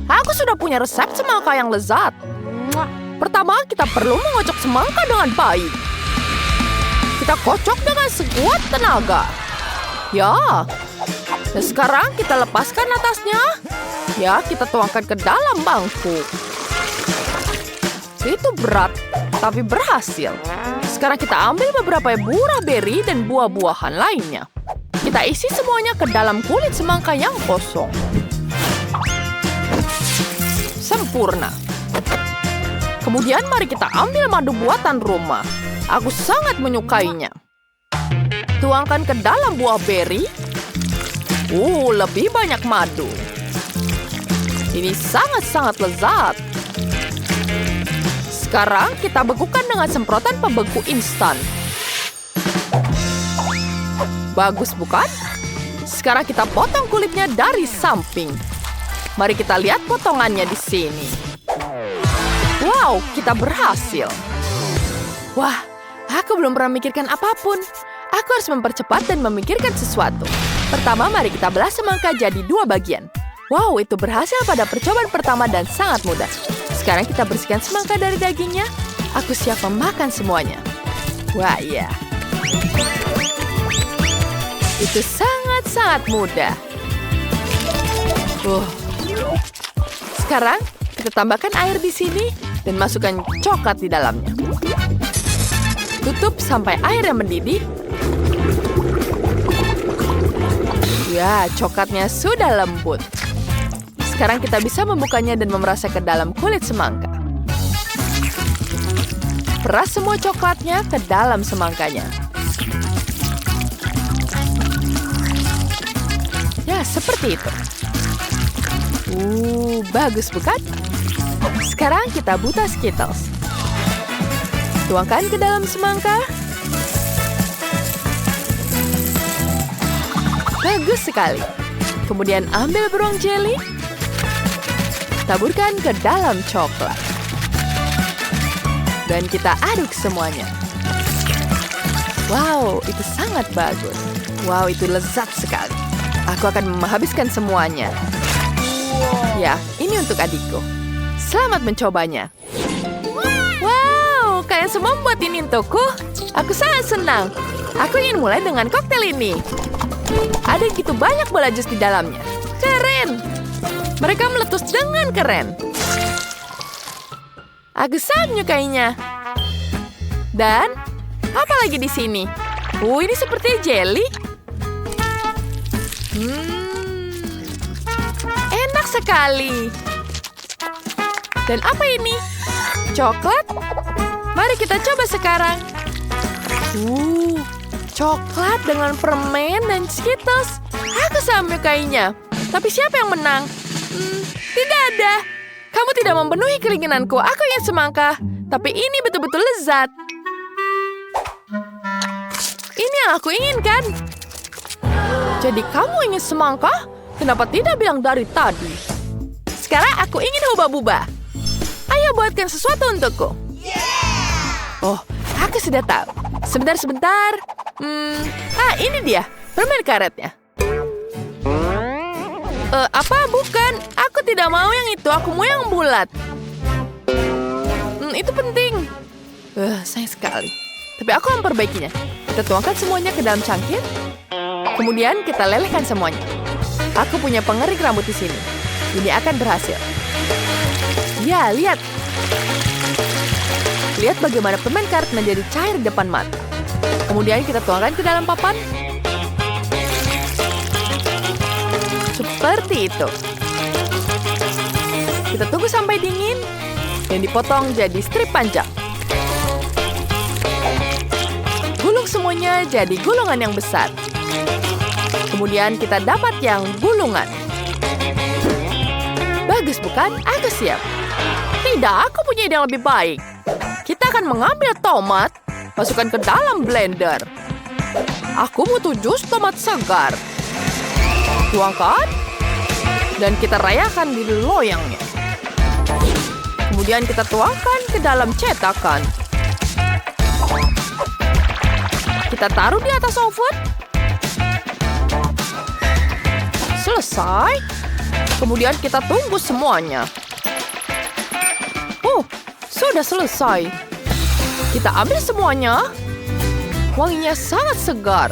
S1: Aku sudah punya resep semangka yang lezat. Pertama, kita perlu mengocok semangka dengan baik. Kita kocok dengan sekuat tenaga. Ya, dan sekarang kita lepaskan atasnya. Ya, kita tuangkan ke dalam bangku. Itu berat, tapi berhasil. Sekarang kita ambil beberapa buah beri dan buah-buahan lainnya. Kita isi semuanya ke dalam kulit semangka yang kosong. Sempurna. Kemudian mari kita ambil madu buatan rumah. Aku sangat menyukainya. Tuangkan ke dalam buah beri. Lebih banyak madu. Ini sangat-sangat lezat. Sekarang kita bekukan dengan semprotan pembeku instan. Bagus bukan? Sekarang kita potong kulitnya dari samping. Mari kita lihat potongannya di sini. Wow, kita berhasil. Wah, aku belum pernah memikirkan apapun. Aku harus mempercepat dan memikirkan sesuatu. Pertama, mari kita belah semangka jadi 2 bagian. Wow, itu berhasil pada percobaan pertama dan sangat mudah. Sekarang kita bersihkan semangka dari dagingnya. Aku siap memakan semuanya. Wah, iya. Itu sangat-sangat mudah. Sekarang, kita tambahkan air di sini dan masukkan coklat di dalamnya. Tutup sampai airnya mendidih. Ya, coklatnya sudah lembut. Sekarang kita bisa membukanya dan memerasnya ke dalam kulit semangka. Peras semua coklatnya ke dalam semangkanya. Ya, seperti itu. Bagus bukan? Sekarang kita buta Skittles. Tuangkan ke dalam semangka. Bagus sekali. Kemudian ambil beruang jelly. Taburkan ke dalam coklat. Dan kita aduk semuanya. Wow, itu sangat bagus. Wow, itu lezat sekali. Aku akan menghabiskan semuanya. Ya, ini untuk adikku. Selamat mencobanya. Wow, kalian semua membuat ini untukku. Aku sangat senang. Aku ingin mulai dengan koktail ini. Ada gitu banyak bola jus di dalamnya. Keren! Mereka meletus dengan keren. Aku sangat menyukainya. Dan, apa lagi di sini? Ini seperti jelly. Enak sekali. Dan apa ini? Coklat? Mari kita coba sekarang. Coklat dengan permen dan Skittles. Aku sangat menyukainya. Tapi siapa yang menang? Tidak ada. Kamu tidak memenuhi keinginanku. Aku ingin semangka. Tapi ini betul-betul lezat. Ini yang aku inginkan. Jadi kamu ingin semangka? Kenapa tidak bilang dari tadi? Sekarang aku ingin hubah-bubah. Ayo buatkan sesuatu untukku. Aku sudah tahu. Sebentar. Ini dia. Permen karetnya. Apa? Bukan. Aku tidak mau yang itu. Aku mau yang bulat. Itu penting. Sayang sekali. Tapi aku memperbaikinya. Kita tuangkan semuanya ke dalam cangkir. Kemudian kita lelehkan semuanya. Aku punya pengerik rambut di sini. Ini akan berhasil. Ya, lihat. Lihat bagaimana permen karet menjadi cair di depan mata. Kemudian kita tuangkan ke dalam papan. Seperti itu. Kita tunggu sampai dingin dan dipotong jadi strip panjang. Gulung semuanya jadi gulungan yang besar. Kemudian kita dapat yang gulungan. Bagus bukan? Aku siap. Tidak, aku punya ide yang lebih baik. Kita akan mengambil tomat, masukkan ke dalam blender. Aku butuh jus tomat segar. Tuangkan, dan kita rayakan di loyangnya. Kemudian kita tuangkan ke dalam cetakan. Kita taruh di atas oven. Selesai. Kemudian kita tunggu semuanya. Oh, sudah selesai. Kita ambil semuanya. Wanginya sangat segar.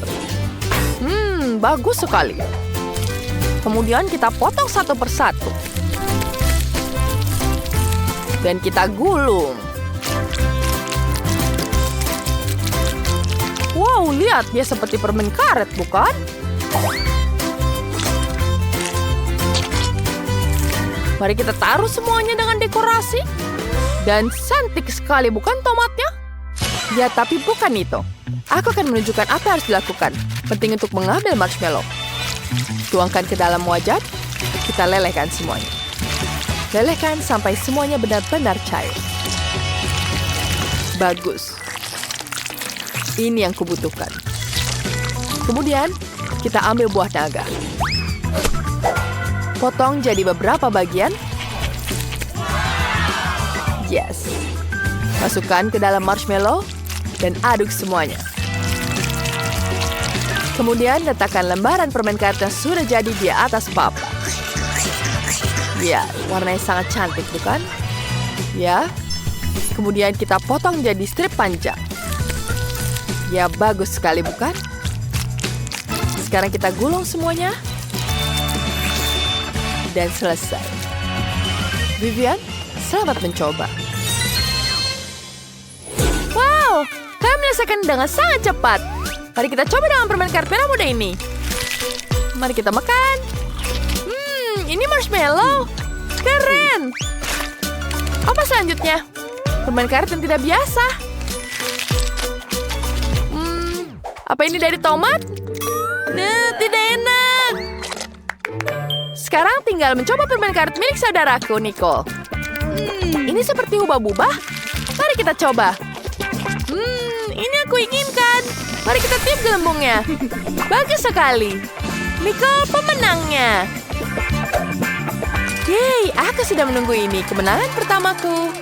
S1: Bagus sekali. Kemudian kita potong satu persatu. Dan kita gulung. Wow, lihat, dia seperti permen karet, bukan? Mari kita taruh semuanya dengan dekorasi. Dan cantik sekali, bukan tomatnya? Ya, tapi bukan itu. Aku akan menunjukkan apa yang harus dilakukan. Penting untuk mengambil marshmallow. Tuangkan ke dalam wajan. Kita lelehkan semuanya. Lelehkan sampai semuanya benar-benar cair. Bagus. Ini yang kubutuhkan. Kemudian, kita ambil buah naga. Potong jadi beberapa bagian. Yes. Masukkan ke dalam marshmallow dan aduk semuanya. Kemudian letakkan lembaran permen karet yang sudah jadi di atas papan. Ya, warnanya sangat cantik, bukan? Ya. Kemudian kita potong jadi strip panjang. Ya, bagus sekali, bukan? Sekarang kita gulung semuanya. Dan selesai. Vivian, selamat mencoba. Wow, kalian menyelesaikan dengan sangat cepat. Mari kita coba dengan permen karet merah muda ini. Mari kita makan. Ini marshmallow. Keren. Apa selanjutnya? Permen karet yang tidak biasa. Apa ini dari tomat? Nah, tidak enak. Sekarang tinggal mencoba permen karet milik saudaraku, Nicole. Ini seperti hubah-bubah. Mari kita coba. Ini aku inginkan. Mari kita tiup gelembungnya. Bagus sekali. Nicole pemenangnya. Yeay, aku sudah menunggu ini. Kemenangan pertamaku.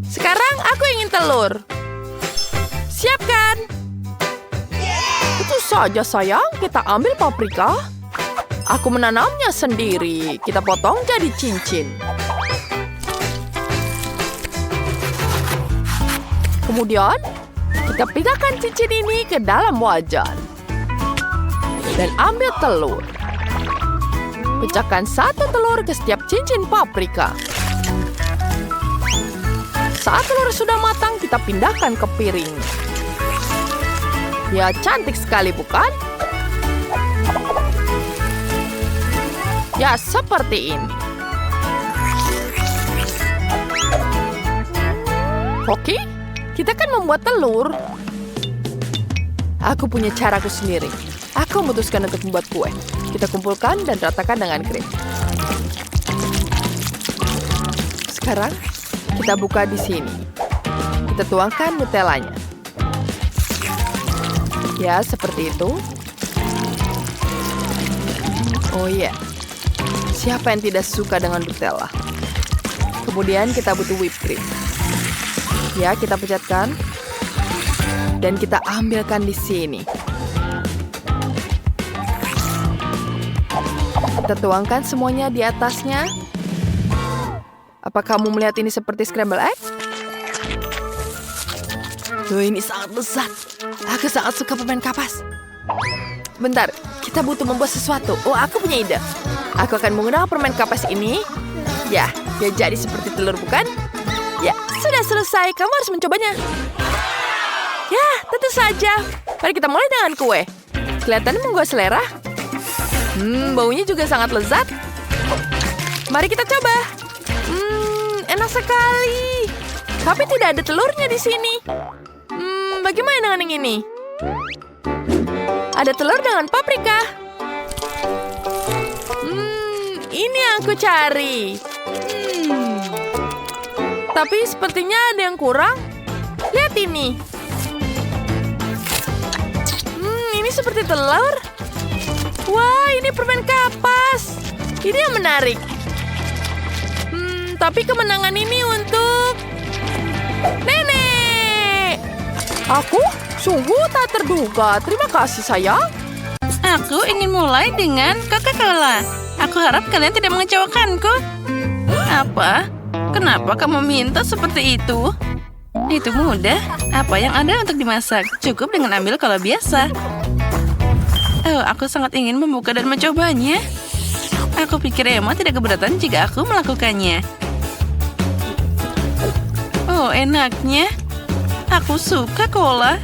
S1: Sekarang aku ingin telur. Siapkan. Itu saja, sayang. Kita ambil paprika. Aku menanamnya sendiri. Kita potong jadi cincin. Kemudian, kita pindahkan cincin ini ke dalam wajan. Dan ambil telur. Pecahkan satu telur ke setiap cincin paprika. Saat telur sudah matang, kita pindahkan ke piring. Ya, cantik sekali, bukan? Ya, seperti ini. Oke, kita kan membuat telur. Aku punya caraku sendiri. Aku memutuskan untuk membuat kue. Kita kumpulkan dan ratakan dengan krim. Sekarang, kita buka di sini. Kita tuangkan Nutellanya. Ya, seperti itu. Oh iya. Siapa yang tidak suka dengan Nutella? Kemudian kita butuh whipped cream. Ya, kita pecahkan. Dan kita ambilkan di sini. Kita tuangkan semuanya di atasnya. Apa kamu melihat ini seperti scramble egg? Ini sangat lezat. Aku sangat suka permen kapas. Bentar, kita butuh membuat sesuatu. Oh, aku punya ide. Aku akan menggunakan permen kapas ini. Ya, dia jadi seperti telur, bukan? Ya, sudah selesai. Kamu harus mencobanya. Ya, tentu saja. Mari kita mulai dengan kue. Kelihatannya menggugah selera. Baunya juga sangat lezat. Mari kita coba. Enak sekali. Tapi tidak ada telurnya di sini. Bagaimana dengan yang ini? Ada telur dengan paprika. Ini yang aku cari. Tapi sepertinya ada yang kurang. Lihat ini. Ini seperti telur. Wah, ini permen kapas. Ini yang menarik. Tapi kemenangan ini untuk Nenek. Aku sungguh tak terduga. Terima kasih, sayang.
S2: Aku ingin mulai dengan Coca-Cola. Aku harap kalian tidak mengecewakanku. Apa? Kenapa kamu minta seperti itu? Itu mudah. Apa yang ada untuk dimasak? Cukup dengan ambil cola biasa. Oh, aku sangat ingin membuka dan mencobanya. Aku pikir Emma tidak keberatan jika aku melakukannya. Oh, enaknya. Aku suka cola.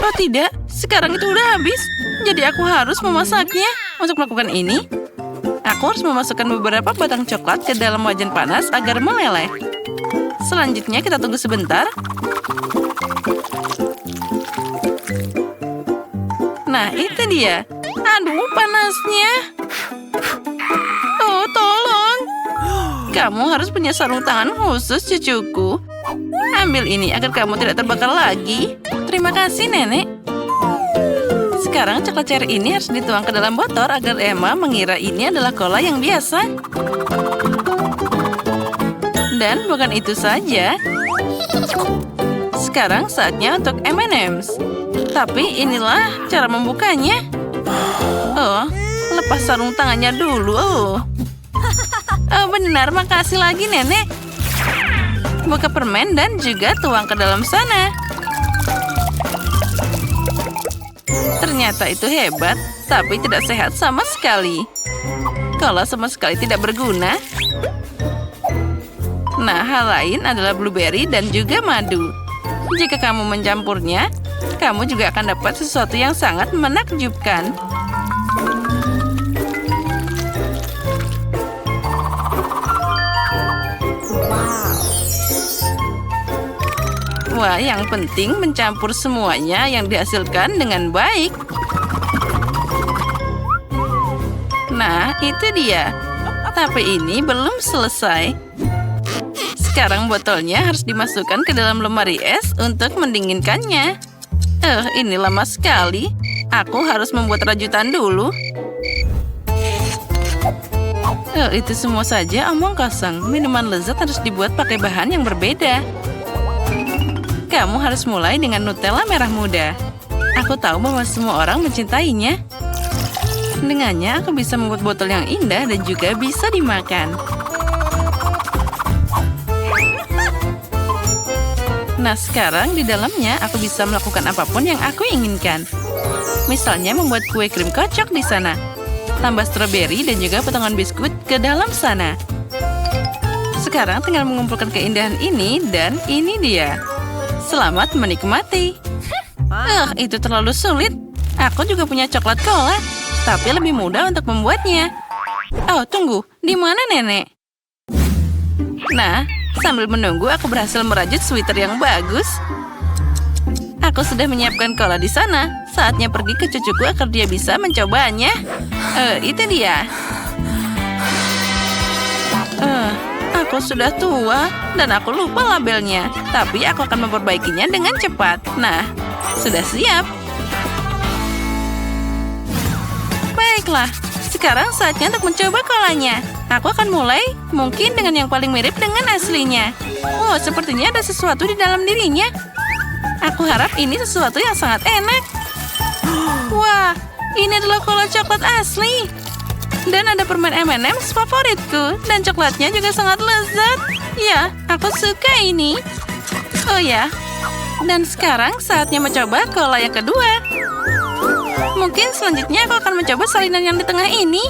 S2: Oh tidak, sekarang itu udah habis. Jadi aku harus memasaknya. Untuk melakukan ini, aku harus memasukkan beberapa batang coklat ke dalam wajan panas agar meleleh. Selanjutnya kita tunggu sebentar. Nah, itu dia. Aduh, panasnya. Oh, tolong. Kamu harus punya sarung tangan khusus, cucuku. Ambil ini agar kamu tidak terbakar lagi. Terima kasih, Nenek. Sekarang coklat cherry ini harus dituang ke dalam botol agar Emma mengira ini adalah cola yang biasa. Dan bukan itu saja. Sekarang saatnya untuk M&M's. Tapi inilah cara membukanya. Oh, lepas sarung tangannya dulu. Oh, benar, makasih lagi, Nenek. Buka permen dan juga tuang ke dalam sana. Ternyata itu hebat, tapi tidak sehat sama sekali. Kalau sama sekali tidak berguna. Nah, hal lain adalah blueberry dan juga madu. Jika kamu mencampurnya, kamu juga akan dapat sesuatu yang sangat menakjubkan. Wah, yang penting mencampur semuanya yang dihasilkan dengan baik. Nah, itu dia. Tapi ini belum selesai. Sekarang botolnya harus dimasukkan ke dalam lemari es untuk mendinginkannya. Ini lama sekali. Aku harus membuat rajutan dulu. Itu semua saja omong kosong. Minuman lezat harus dibuat pakai bahan yang berbeda. Kamu harus mulai dengan Nutella merah muda. Aku tahu bahwa semua orang mencintainya. Dengannya, aku bisa membuat botol yang indah dan juga bisa dimakan. Nah, sekarang di dalamnya aku bisa melakukan apapun yang aku inginkan. Misalnya membuat kue krim kocok di sana. Tambah stroberi dan juga potongan biskuit ke dalam sana. Sekarang tinggal mengumpulkan keindahan ini dan ini dia. Selamat menikmati. Itu terlalu sulit. Aku juga punya coklat cola, tapi lebih mudah untuk membuatnya. Oh, tunggu. Di mana Nenek? Nah, sambil menunggu aku berhasil merajut sweater yang bagus. Aku sudah menyiapkan cola di sana. Saatnya pergi ke cucuku agar dia bisa mencobanya. Itu dia. Aku sudah tua dan aku lupa labelnya. Tapi aku akan memperbaikinya dengan cepat. Nah, sudah siap. Baiklah, sekarang saatnya untuk mencoba kolanya. Aku akan mulai mungkin dengan yang paling mirip dengan aslinya. Oh, sepertinya ada sesuatu di dalam dirinya. Aku harap ini sesuatu yang sangat enak. Wah, ini adalah cola coklat asli. Dan ada permen M&M's favoritku. Dan coklatnya juga sangat lezat. Ya, aku suka ini. Oh ya, dan sekarang saatnya mencoba cola yang kedua. Mungkin selanjutnya aku akan mencoba salinan yang di tengah ini.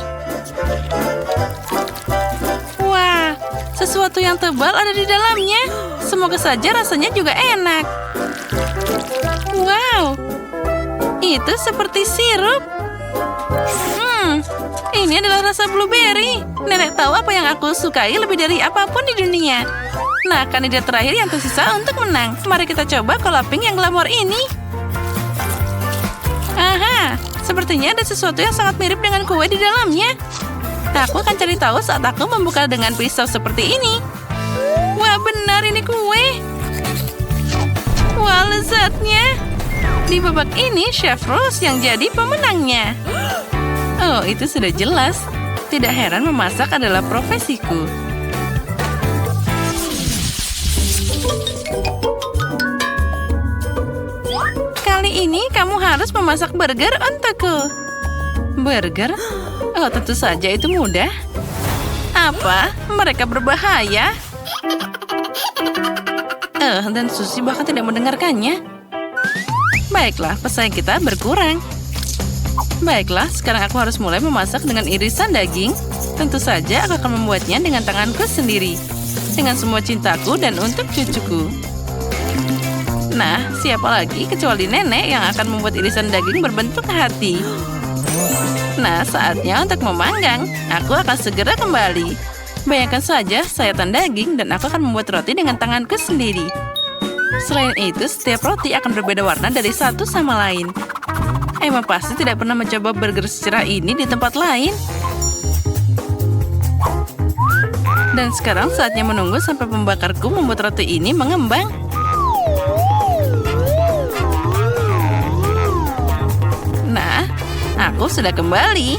S2: Wah, sesuatu yang tebal ada di dalamnya. Semoga saja rasanya juga enak. Wow, itu seperti sirup. Ini adalah rasa blueberry. Nenek tahu apa yang aku sukai lebih dari apapun di dunia. Nah, kandidat terakhir yang tersisa untuk menang. Mari kita coba cola pink yang glamor ini. Aha, sepertinya ada sesuatu yang sangat mirip dengan kue di dalamnya. Aku akan cari tahu saat aku membuka dengan pisau seperti ini. Wah, benar ini kue. Wah, lezatnya. Di babak ini, Chef Rose yang jadi pemenangnya. Oh, itu sudah jelas. Tidak heran memasak adalah profesiku. Kali ini kamu harus memasak burger untukku. Burger? Oh, tentu saja itu mudah. Apa? Mereka berbahaya? Dan Susie bahkan tidak mendengarkannya. Baiklah, pesaing kita berkurang. Baiklah, sekarang aku harus mulai memasak dengan irisan daging. Tentu saja aku akan membuatnya dengan tanganku sendiri. Dengan semua cintaku dan untuk cucuku. Nah, siapa lagi kecuali nenek yang akan membuat irisan daging berbentuk hati. Nah, saatnya untuk memanggang. Aku akan segera kembali. Bayangkan saja, sayatan daging dan aku akan membuat roti dengan tanganku sendiri. Selain itu, setiap roti akan berbeda warna dari satu sama lain. Emma pasti tidak pernah mencoba burger secerah ini di tempat lain. Dan sekarang saatnya menunggu sampai pembakarku membuat roti ini mengembang. Nah, aku sudah kembali.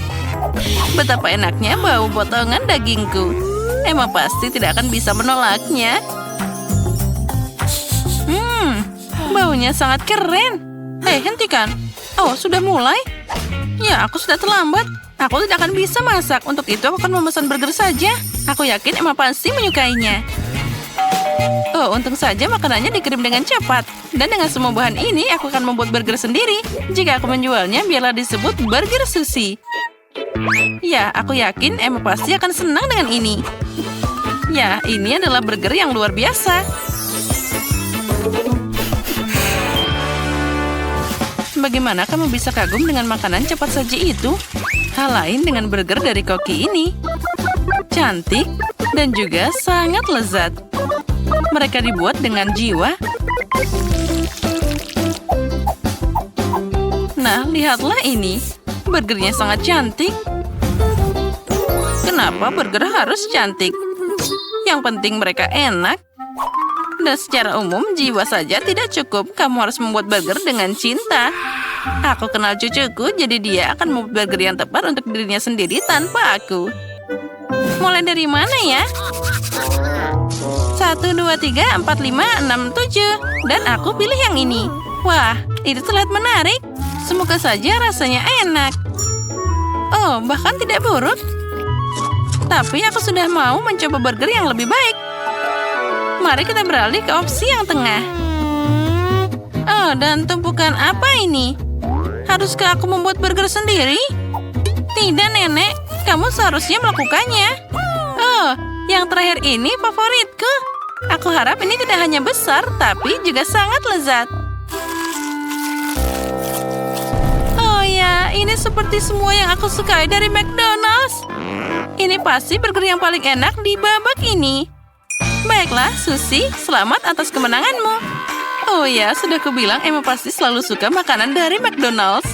S2: Betapa enaknya bau potongan dagingku. Emma pasti tidak akan bisa menolaknya. Baunya sangat keren. Hentikan. Oh, sudah mulai? Ya, aku sudah terlambat. Aku tidak akan bisa masak. Untuk itu, aku akan memesan burger saja. Aku yakin Emma pasti menyukainya. Oh, untung saja makanannya dikirim dengan cepat. Dan dengan semua bahan ini, aku akan membuat burger sendiri. Jika aku menjualnya, biarlah disebut burger Susie. Ya, aku yakin Emma pasti akan senang dengan ini. Ya, ini adalah burger yang luar biasa. Bagaimana kamu bisa kagum dengan makanan cepat saji itu? Hal lain dengan burger dari koki ini. Cantik dan juga sangat lezat. Mereka dibuat dengan jiwa. Nah, lihatlah ini. Burgernya sangat cantik. Kenapa burger harus cantik? Yang penting mereka enak. Dan secara umum, jiwa saja tidak cukup. Kamu harus membuat burger dengan cinta. Aku kenal cucuku, jadi dia akan membuat burger yang tepat untuk dirinya sendiri tanpa aku. Mulai dari mana ya? 1, 2, 3, 4, 5, 6, 7. Dan aku pilih yang ini. Wah, itu terlihat menarik. Semoga saja rasanya enak. Oh, bahkan tidak buruk. Tapi aku sudah mau mencoba burger yang lebih baik. Mari kita beralih ke opsi yang tengah. Oh, dan tumpukan apa ini? Haruskah aku membuat burger sendiri? Tidak, Nenek. Kamu seharusnya melakukannya. Oh, yang terakhir ini favoritku. Aku harap ini tidak hanya besar, tapi juga sangat lezat. Oh ya, ini seperti semua yang aku sukai dari McDonald's. Ini pasti burger yang paling enak di babak ini. Baiklah, Susie, selamat atas kemenanganmu. Oh ya, sudah kubilang Emma pasti selalu suka makanan dari McDonald's.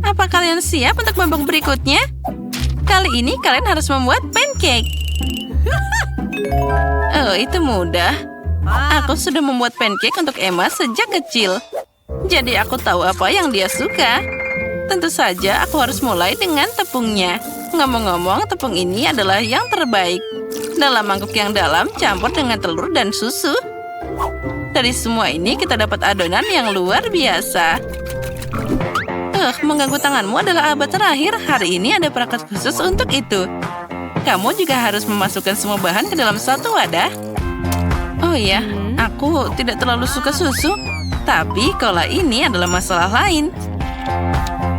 S2: Apa kalian siap untuk babak berikutnya? Kali ini kalian harus membuat pancake. Oh, itu mudah. Aku sudah membuat pancake untuk Emma sejak kecil. Jadi aku tahu apa yang dia suka. Tentu saja aku harus mulai dengan tepungnya. Ngomong-ngomong, tepung ini adalah yang terbaik. Dalam mangkuk yang dalam, campur dengan telur dan susu. Dari semua ini, kita dapat adonan yang luar biasa. Mengganggu tanganmu adalah abad terakhir. Hari ini ada perangkat khusus untuk itu. Kamu juga harus memasukkan semua bahan ke dalam satu wadah. Oh ya, aku tidak terlalu suka susu. Tapi cola ini adalah masalah lain.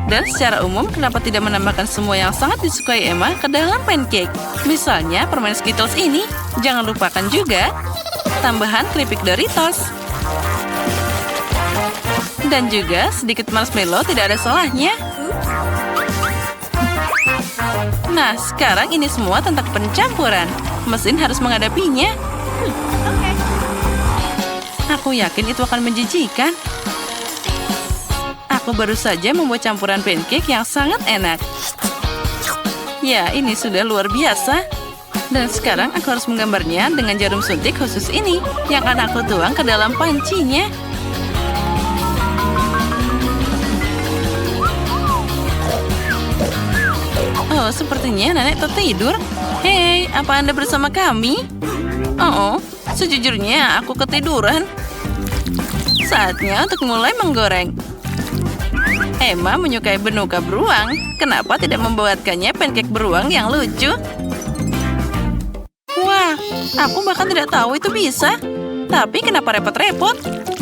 S2: Dan secara umum, kenapa tidak menambahkan semua yang sangat disukai Emma ke dalam pancake? Misalnya permen Skittles ini. Jangan lupakan juga tambahan keripik Doritos. Dan juga sedikit marshmallow tidak ada salahnya. Nah, sekarang ini semua tentang pencampuran. Mesin harus menghadapinya. Aku yakin itu akan menjijikan. Aku baru saja membuat campuran pancake yang sangat enak. Ya, ini sudah luar biasa. Dan sekarang aku harus menggambarnya dengan jarum suntik khusus ini yang akan aku tuang ke dalam pancinya. Oh, sepertinya nenek tertidur. Hei, apa Anda bersama kami? Oh, sejujurnya aku ketiduran. Saatnya untuk mulai menggoreng. Emma menyukai benuka beruang. Kenapa tidak membuatkannya pancake beruang yang lucu? Wah, aku bahkan tidak tahu itu bisa. Tapi kenapa repot-repot?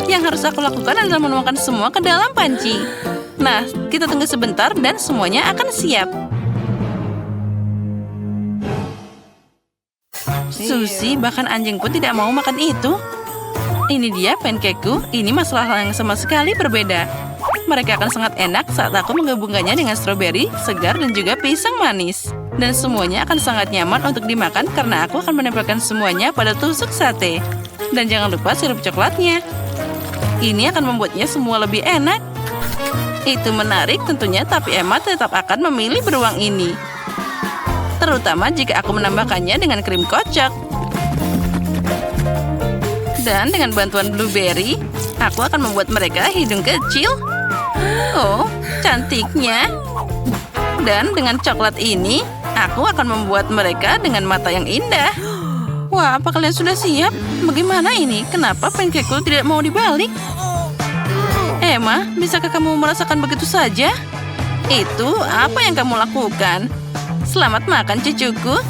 S2: Yang harus aku lakukan adalah menuangkan semua ke dalam panci. Nah, kita tunggu sebentar dan semuanya akan siap. Susie, bahkan anjing pun tidak mau makan itu. Ini dia pancakeku. Ini masalah yang sama sekali berbeda. Mereka akan sangat enak saat aku menggabungkannya dengan stroberi, segar, dan juga pisang manis. Dan semuanya akan sangat nyaman untuk dimakan karena aku akan menempelkan semuanya pada tusuk sate. Dan jangan lupa sirup coklatnya. Ini akan membuatnya semua lebih enak. Itu menarik tentunya, tapi Emma tetap akan memilih beruang ini. Terutama jika aku menambahkannya dengan krim kocok. Dan dengan bantuan blueberry, aku akan membuat mereka hidung kecil. Oh, cantiknya. Dan dengan coklat ini, aku akan membuat mereka dengan mata yang indah. Wah, apa kalian sudah siap? Bagaimana ini? Kenapa pancakeku tidak mau dibalik? Emma, bisakah kamu merasakan begitu saja? Itu apa yang kamu lakukan? Selamat makan, cucuku.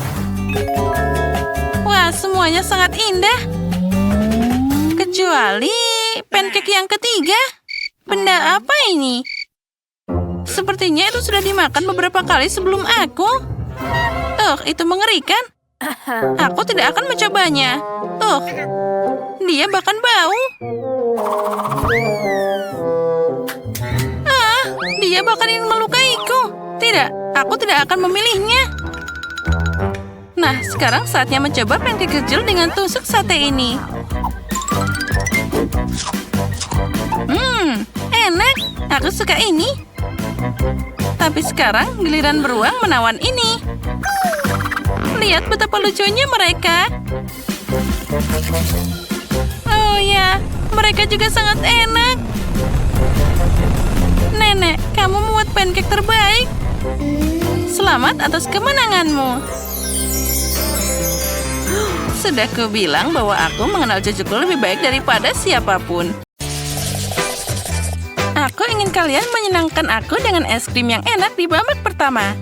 S2: Wah, semuanya sangat indah. Kecuali pancake yang ketiga. Benda apa ini? Sepertinya itu sudah dimakan beberapa kali sebelum aku. Itu mengerikan. Aku tidak akan mencobanya. Dia bahkan bau. Dia bahkan ingin melukaiku. Tidak, aku tidak akan memilihnya. Nah, sekarang saatnya mencoba pancake kecil dengan tusuk sate ini. Enak. Aku suka ini. Tapi sekarang giliran beruang menawan ini. Lihat betapa lucunya mereka. Oh ya, mereka juga sangat enak. Nenek, kamu membuat pancake terbaik. Selamat atas kemenanganmu. Sudah kubilang bahwa aku mengenal cucuku lebih baik daripada siapapun. Aku ingin kalian menyenangkan aku dengan es krim yang enak di babak pertama.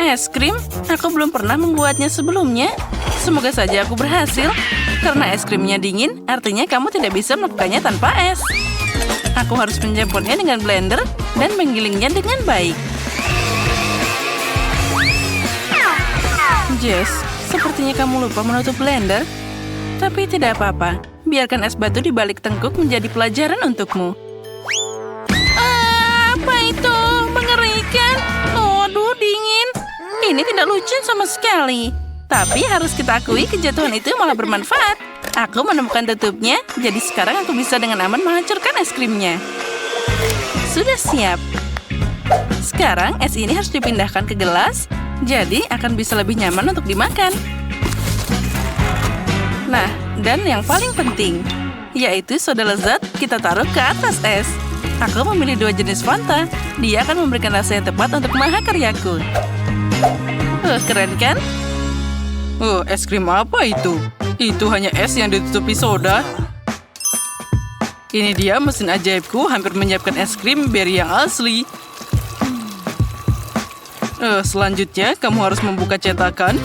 S2: Es krim? Aku belum pernah membuatnya sebelumnya. Semoga saja aku berhasil. Karena es krimnya dingin, artinya kamu tidak bisa melakukannya tanpa es. Aku harus mencampurnya dengan blender dan menggilingnya dengan baik. Jess, sepertinya kamu lupa menutup blender. Tapi tidak apa-apa. Biarkan es batu di balik tengkuk menjadi pelajaran untukmu. Apa itu? Mengerikan. Aduh, dingin. Ini tidak lucu sama sekali. Tapi harus kita akui kejatuhan itu malah bermanfaat. Aku menemukan tutupnya, jadi sekarang aku bisa dengan aman menghancurkan es krimnya. Sudah siap. Sekarang es ini harus dipindahkan ke gelas, jadi akan bisa lebih nyaman untuk dimakan. Nah, dan yang paling penting, yaitu soda lezat kita taruh ke atas es. Aku memilih 2 jenis Fanta. Dia akan memberikan rasa yang tepat untuk mahakaryaku. Keren kan? Es krim apa itu? Itu hanya es yang ditutupi soda. Ini dia mesin ajaibku hampir menyiapkan es krim berry yang asli. Selanjutnya, kamu harus membuka cetakan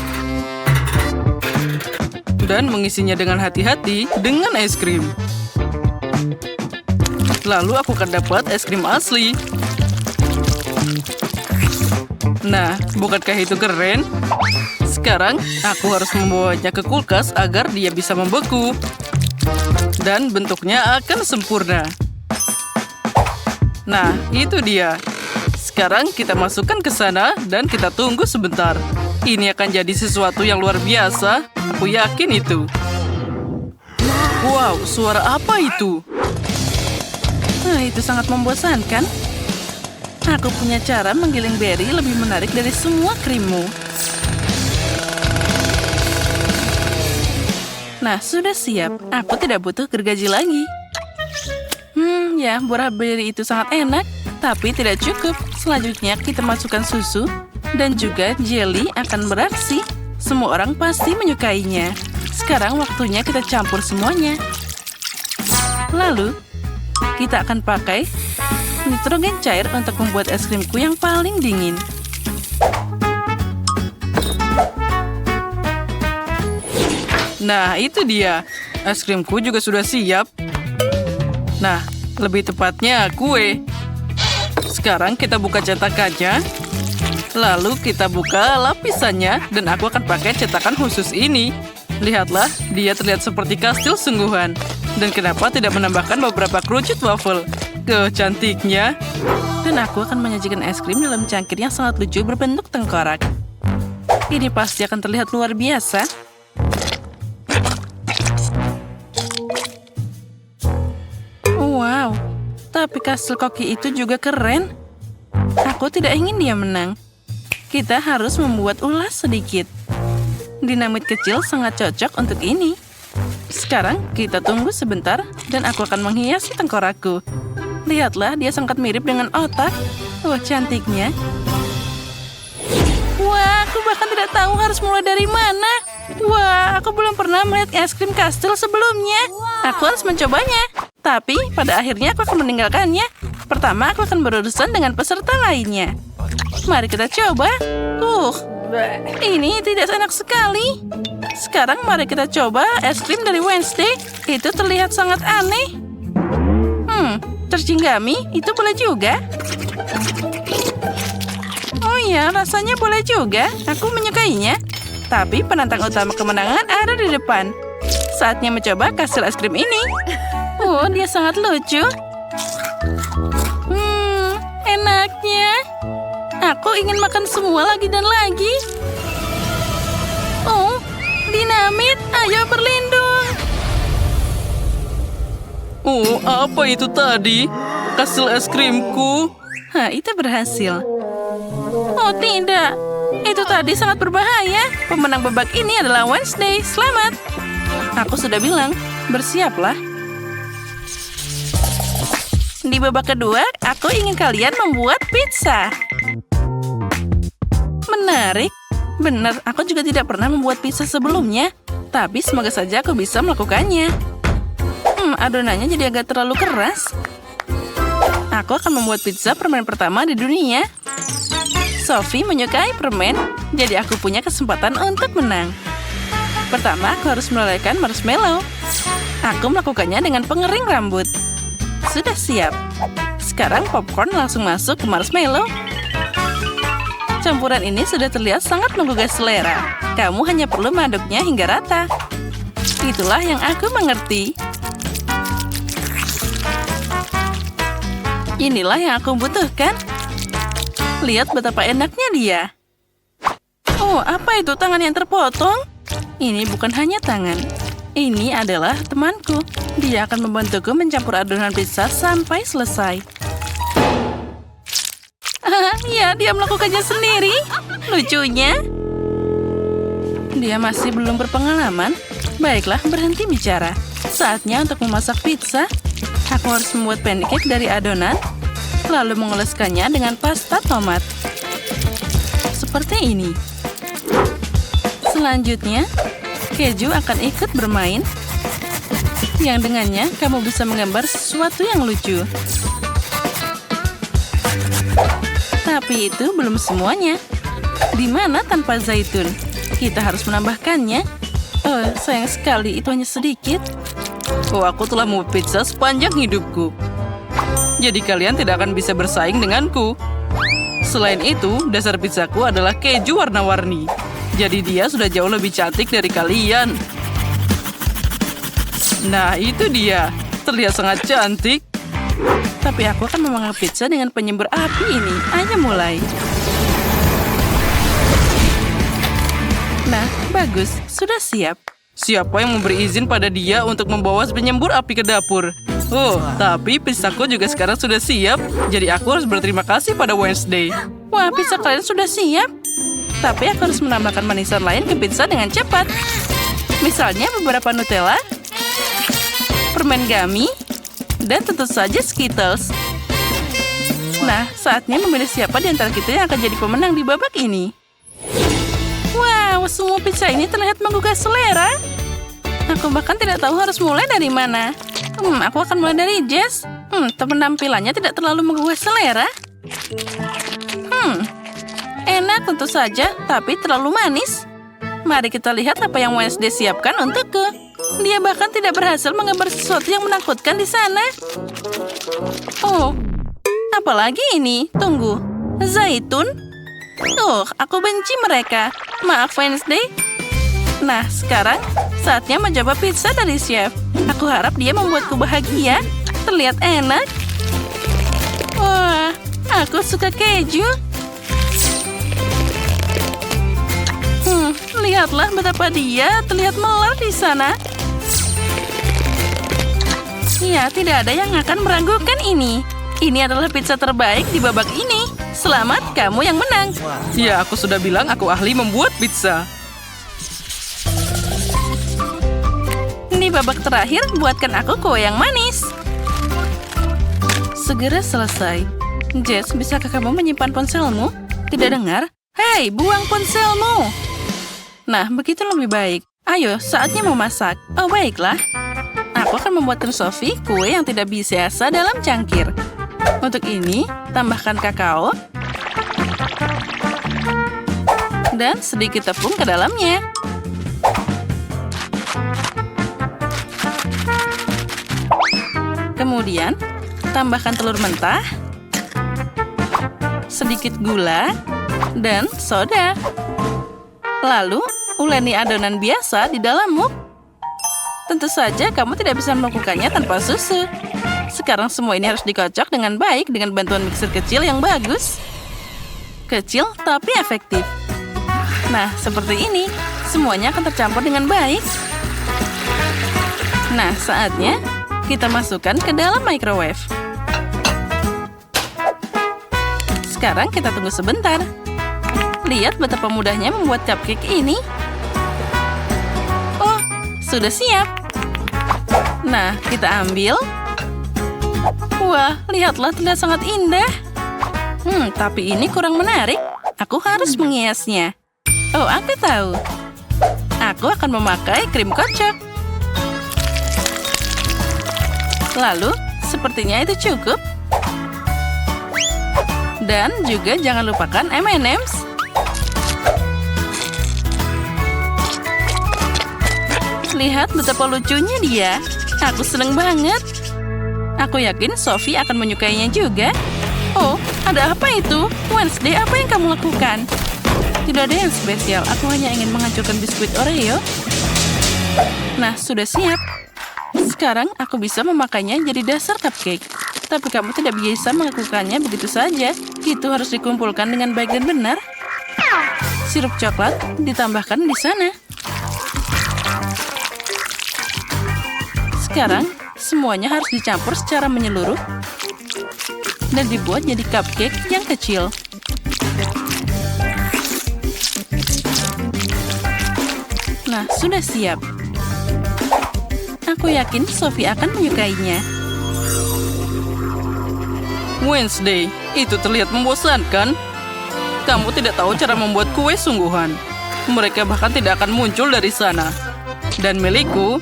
S2: dan mengisinya dengan hati-hati dengan es krim. Lalu aku akan dapat es krim asli. Nah, bukankah itu keren? Sekarang, aku harus membawanya ke kulkas agar dia bisa membeku. Dan bentuknya akan sempurna. Nah, itu dia. Sekarang kita masukkan ke sana dan kita tunggu sebentar. Ini akan jadi sesuatu yang luar biasa. Aku yakin itu. Wow, suara apa itu? Itu sangat membosankan. Aku punya cara menggiling berry lebih menarik dari semua krimmu. Nah, sudah siap. Aku tidak butuh gergaji lagi. Ya, buah berry itu sangat enak, tapi tidak cukup. Selanjutnya kita masukkan susu dan juga jelly akan beraksi. Semua orang pasti menyukainya. Sekarang waktunya kita campur semuanya. Lalu, kita akan pakai nitrogen cair untuk membuat es krimku yang paling dingin. Nah, itu dia. Es krimku juga sudah siap. Nah, lebih tepatnya kue. Sekarang kita buka cetakannya. Lalu kita buka lapisannya dan aku akan pakai cetakan khusus ini. Lihatlah, dia terlihat seperti kastil sungguhan. Dan kenapa tidak menambahkan beberapa kerucut waffle? Cantiknya. Dan aku akan menyajikan es krim dalam cangkir yang sangat lucu berbentuk tengkorak. Ini pasti akan terlihat luar biasa. Wow, tapi kastil koki itu juga keren. Aku tidak ingin dia menang. Kita harus membuat ulas sedikit. Dinamit kecil sangat cocok untuk ini. Sekarang kita tunggu sebentar dan aku akan menghiasi tengkorakku. Lihatlah, dia sangat mirip dengan otak. Wah, cantiknya. Wah, aku bahkan tidak tahu harus mulai dari mana. Wah, aku belum pernah melihat es krim kastil sebelumnya. Aku harus mencobanya. Tapi, pada akhirnya aku akan meninggalkannya. Pertama, aku akan berurusan dengan peserta lainnya. Mari kita coba. Ini tidak enak sekali. Sekarang mari kita coba es krim dari Wednesday. Itu terlihat sangat aneh. Tercinggami, itu boleh juga. Oh ya, rasanya boleh juga. Aku menyukainya. Tapi penantang utama kemenangan ada di depan. Saatnya mencoba kastil es krim ini. Oh, dia sangat lucu. Enaknya. Aku ingin makan semua lagi dan lagi. Oh, dinamit, ayo berlindung. Oh, apa itu tadi? Kastil es krimku. Itu berhasil. Oh, tidak. Itu tadi sangat berbahaya. Pemenang babak ini adalah Wednesday. Selamat. Aku sudah bilang, bersiaplah. Di babak kedua, aku ingin kalian membuat pizza. Menarik. Benar, aku juga tidak pernah membuat pizza sebelumnya. Tapi semoga saja aku bisa melakukannya. Adonannya jadi agak terlalu keras. Aku akan membuat pizza permen pertama di dunia. Sophie menyukai permen, jadi aku punya kesempatan untuk menang. Pertama, aku harus melelehkan marshmallow. Aku melakukannya dengan pengering rambut. Sudah siap. Sekarang popcorn langsung masuk ke marshmallow. Campuran ini sudah terlihat sangat menggugah selera. Kamu hanya perlu mengaduknya hingga rata. Itulah yang aku mengerti. Inilah yang aku butuhkan. Lihat betapa enaknya dia. Oh, apa itu tangan yang terpotong? Ini bukan hanya tangan. Ini adalah temanku. Dia akan membantuku mencampur adonan pizza sampai selesai. Ya, dia melakukannya sendiri. Lucunya. Dia masih belum berpengalaman. Baiklah, berhenti bicara. Saatnya untuk memasak pizza. Aku harus membuat pancake dari adonan, lalu mengoleskannya dengan pasta tomat. Seperti ini. Selanjutnya, keju akan ikut bermain, yang dengannya kamu bisa menggambar sesuatu yang lucu. Tapi itu belum semuanya. Di mana tanpa zaitun? Kita harus menambahkannya. Oh, sayang sekali, itu hanya sedikit. Oh, aku telah membuat pizza sepanjang hidupku. Jadi kalian tidak akan bisa bersaing denganku. Selain itu, dasar pizzaku adalah keju warna-warni. Jadi dia sudah jauh lebih cantik dari kalian. Nah, itu dia. Terlihat sangat cantik. Tapi aku akan memanggang pizza dengan penyembur api ini. Ayo mulai. Nah, bagus. Sudah siap. Siapa yang memberi izin pada dia untuk membawa penyembur api ke dapur? Oh, tapi pizzaku juga sekarang sudah siap. Jadi aku harus berterima kasih pada Wednesday. Wah, pizza kalian sudah siap. Tapi aku harus menambahkan manisan lain ke pizza dengan cepat. Misalnya beberapa Nutella, permen gummy, dan tentu saja Skittles. Nah, saatnya memilih siapa di antara kita yang akan jadi pemenang di babak ini. Wow, semua pizza ini terlihat menggugah selera. Aku bahkan tidak tahu harus mulai dari mana. Aku akan mulai dari Jess. Penampilannya tidak terlalu menggugah selera. Enak tentu saja, tapi terlalu manis. Mari kita lihat apa yang Wednesday siapkan untukku. Dia bahkan tidak berhasil menggambar sesuatu yang menakutkan di sana. Oh, apalagi ini? Tunggu, zaitun? Aku benci mereka. Maaf, Wednesday. Nah, sekarang saatnya mencoba pizza dari chef. Aku harap dia membuatku bahagia. Terlihat enak. Wah, aku suka keju. Lihatlah betapa dia terlihat melar di sana. Ya, tidak ada yang akan meragukan ini. Ini adalah pizza terbaik di babak ini. Selamat, kamu yang menang. Ya, aku sudah bilang aku ahli membuat pizza. Di babak terakhir, buatkan aku kue yang manis. Segera selesai. Jess, bisakah kamu menyimpan ponselmu? Tidak dengar? Hei, buang ponselmu. Nah, begitu lebih baik. Ayo, saatnya memasak. Oh, baiklah. Aku akan membuatkan Sophie kue yang tidak biasa dalam cangkir. Untuk ini, tambahkan kakao dan sedikit tepung ke dalamnya. Kemudian, tambahkan telur mentah, sedikit gula, dan soda. Lalu, uleni adonan biasa di dalam muk. Tentu saja kamu tidak bisa melakukannya tanpa susu. Sekarang semua ini harus dikocok dengan baik dengan bantuan mixer kecil yang bagus. Kecil tapi efektif. Nah, seperti ini. Semuanya akan tercampur dengan baik. Nah, saatnya kita masukkan ke dalam microwave. Sekarang kita tunggu sebentar. Lihat betapa mudahnya membuat cupcake ini. Oh, sudah siap. Nah, kita ambil. Wah, lihatlah terlihat sangat indah. Tapi ini kurang menarik. Aku harus menghiasnya. Oh, aku tahu. Aku akan memakai krim kocok. Lalu, sepertinya itu cukup. Dan juga jangan lupakan M&M's. Lihat betapa lucunya dia. Aku seneng banget. Aku yakin Sophie akan menyukainya juga. Oh, ada apa itu? Wednesday, apa yang kamu lakukan? Tidak ada yang spesial. Aku hanya ingin menghancurkan biskuit Oreo. Nah, sudah siap. Sekarang aku bisa memakainya jadi dasar cupcake. Tapi kamu tidak bisa melakukannya begitu saja. Itu harus dikumpulkan dengan baik dan benar. Sirup coklat ditambahkan di sana. Sekarang, semuanya harus dicampur secara menyeluruh dan dibuat jadi cupcake yang kecil. Nah, sudah siap. Aku yakin Sophie akan menyukainya. Wednesday, itu terlihat membosankan. Kamu tidak tahu cara membuat kue sungguhan. Mereka bahkan tidak akan muncul dari sana. Dan milikku,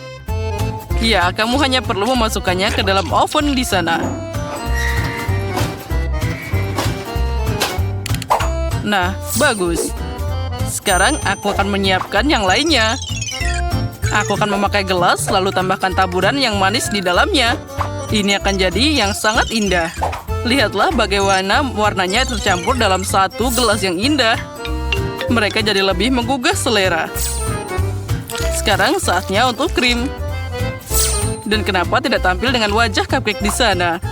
S2: ya, kamu hanya perlu memasukkannya ke dalam oven di sana. Nah, bagus. Sekarang aku akan menyiapkan yang lainnya. Aku akan memakai gelas, lalu tambahkan taburan yang manis di dalamnya. Ini akan jadi yang sangat indah. Lihatlah bagaimana warnanya tercampur dalam satu gelas yang indah. Mereka jadi lebih menggugah selera. Sekarang saatnya untuk krim. Dan kenapa tidak tampil dengan wajah cupcake di sana?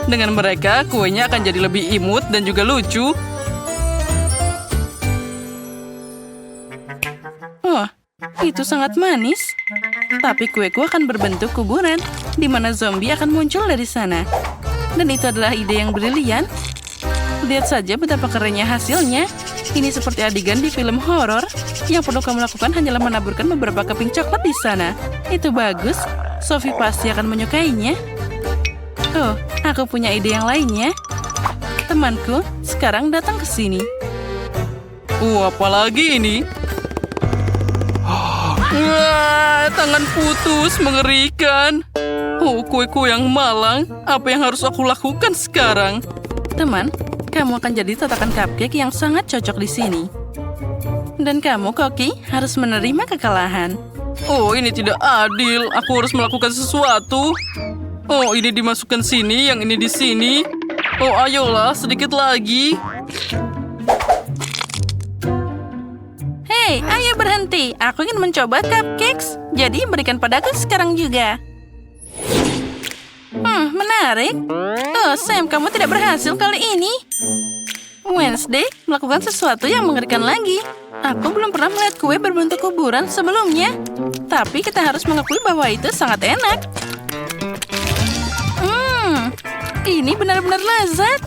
S2: Dengan mereka, kuenya akan jadi lebih imut dan juga lucu. Oh, itu sangat manis. Tapi kueku akan berbentuk kuburan, di mana zombie akan muncul dari sana. Dan itu adalah ide yang brilian. Lihat saja betapa kerennya hasilnya. Ini seperti adegan di film horor. Yang perlu kamu lakukan hanyalah menaburkan beberapa keping coklat di sana. Itu bagus. Sophie pasti akan menyukainya. Oh, aku punya ide yang lainnya. Temanku, sekarang datang ke sini. Apalagi ini? Wah, tangan putus, mengerikan. Kue-kue yang malang. Apa yang harus aku lakukan sekarang? Teman, kamu akan jadi tatakan cupcake yang sangat cocok di sini. Dan kamu, Koki, harus menerima kekalahan. Oh, ini tidak adil. Aku harus melakukan sesuatu. Oh, ini dimasukkan sini, yang ini di sini. Oh, ayolah, sedikit lagi. Hei, ayo berhenti. Aku ingin mencoba cupcakes. Jadi, berikan padaku sekarang juga. Menarik. Oh, Sam, kamu tidak berhasil kali ini. Wednesday, melakukan sesuatu yang mengerikan lagi. Aku belum pernah melihat kue berbentuk kuburan sebelumnya. Tapi kita harus mengakui bahwa itu sangat enak. Ini benar-benar lezat.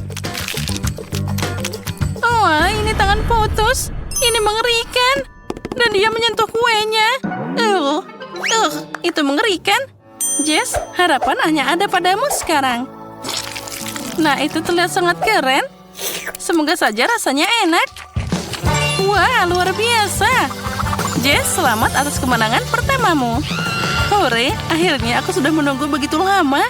S2: Oh, ini tangan putus. Ini mengerikan. Dan dia menyentuh kuenya. Itu mengerikan. Jess, harapan hanya ada padamu sekarang. Nah, itu terlihat sangat keren. Semoga saja rasanya enak. Wah, luar biasa. Jess, selamat atas kemenangan pertamamu. Hore, akhirnya aku sudah menunggu begitu lama.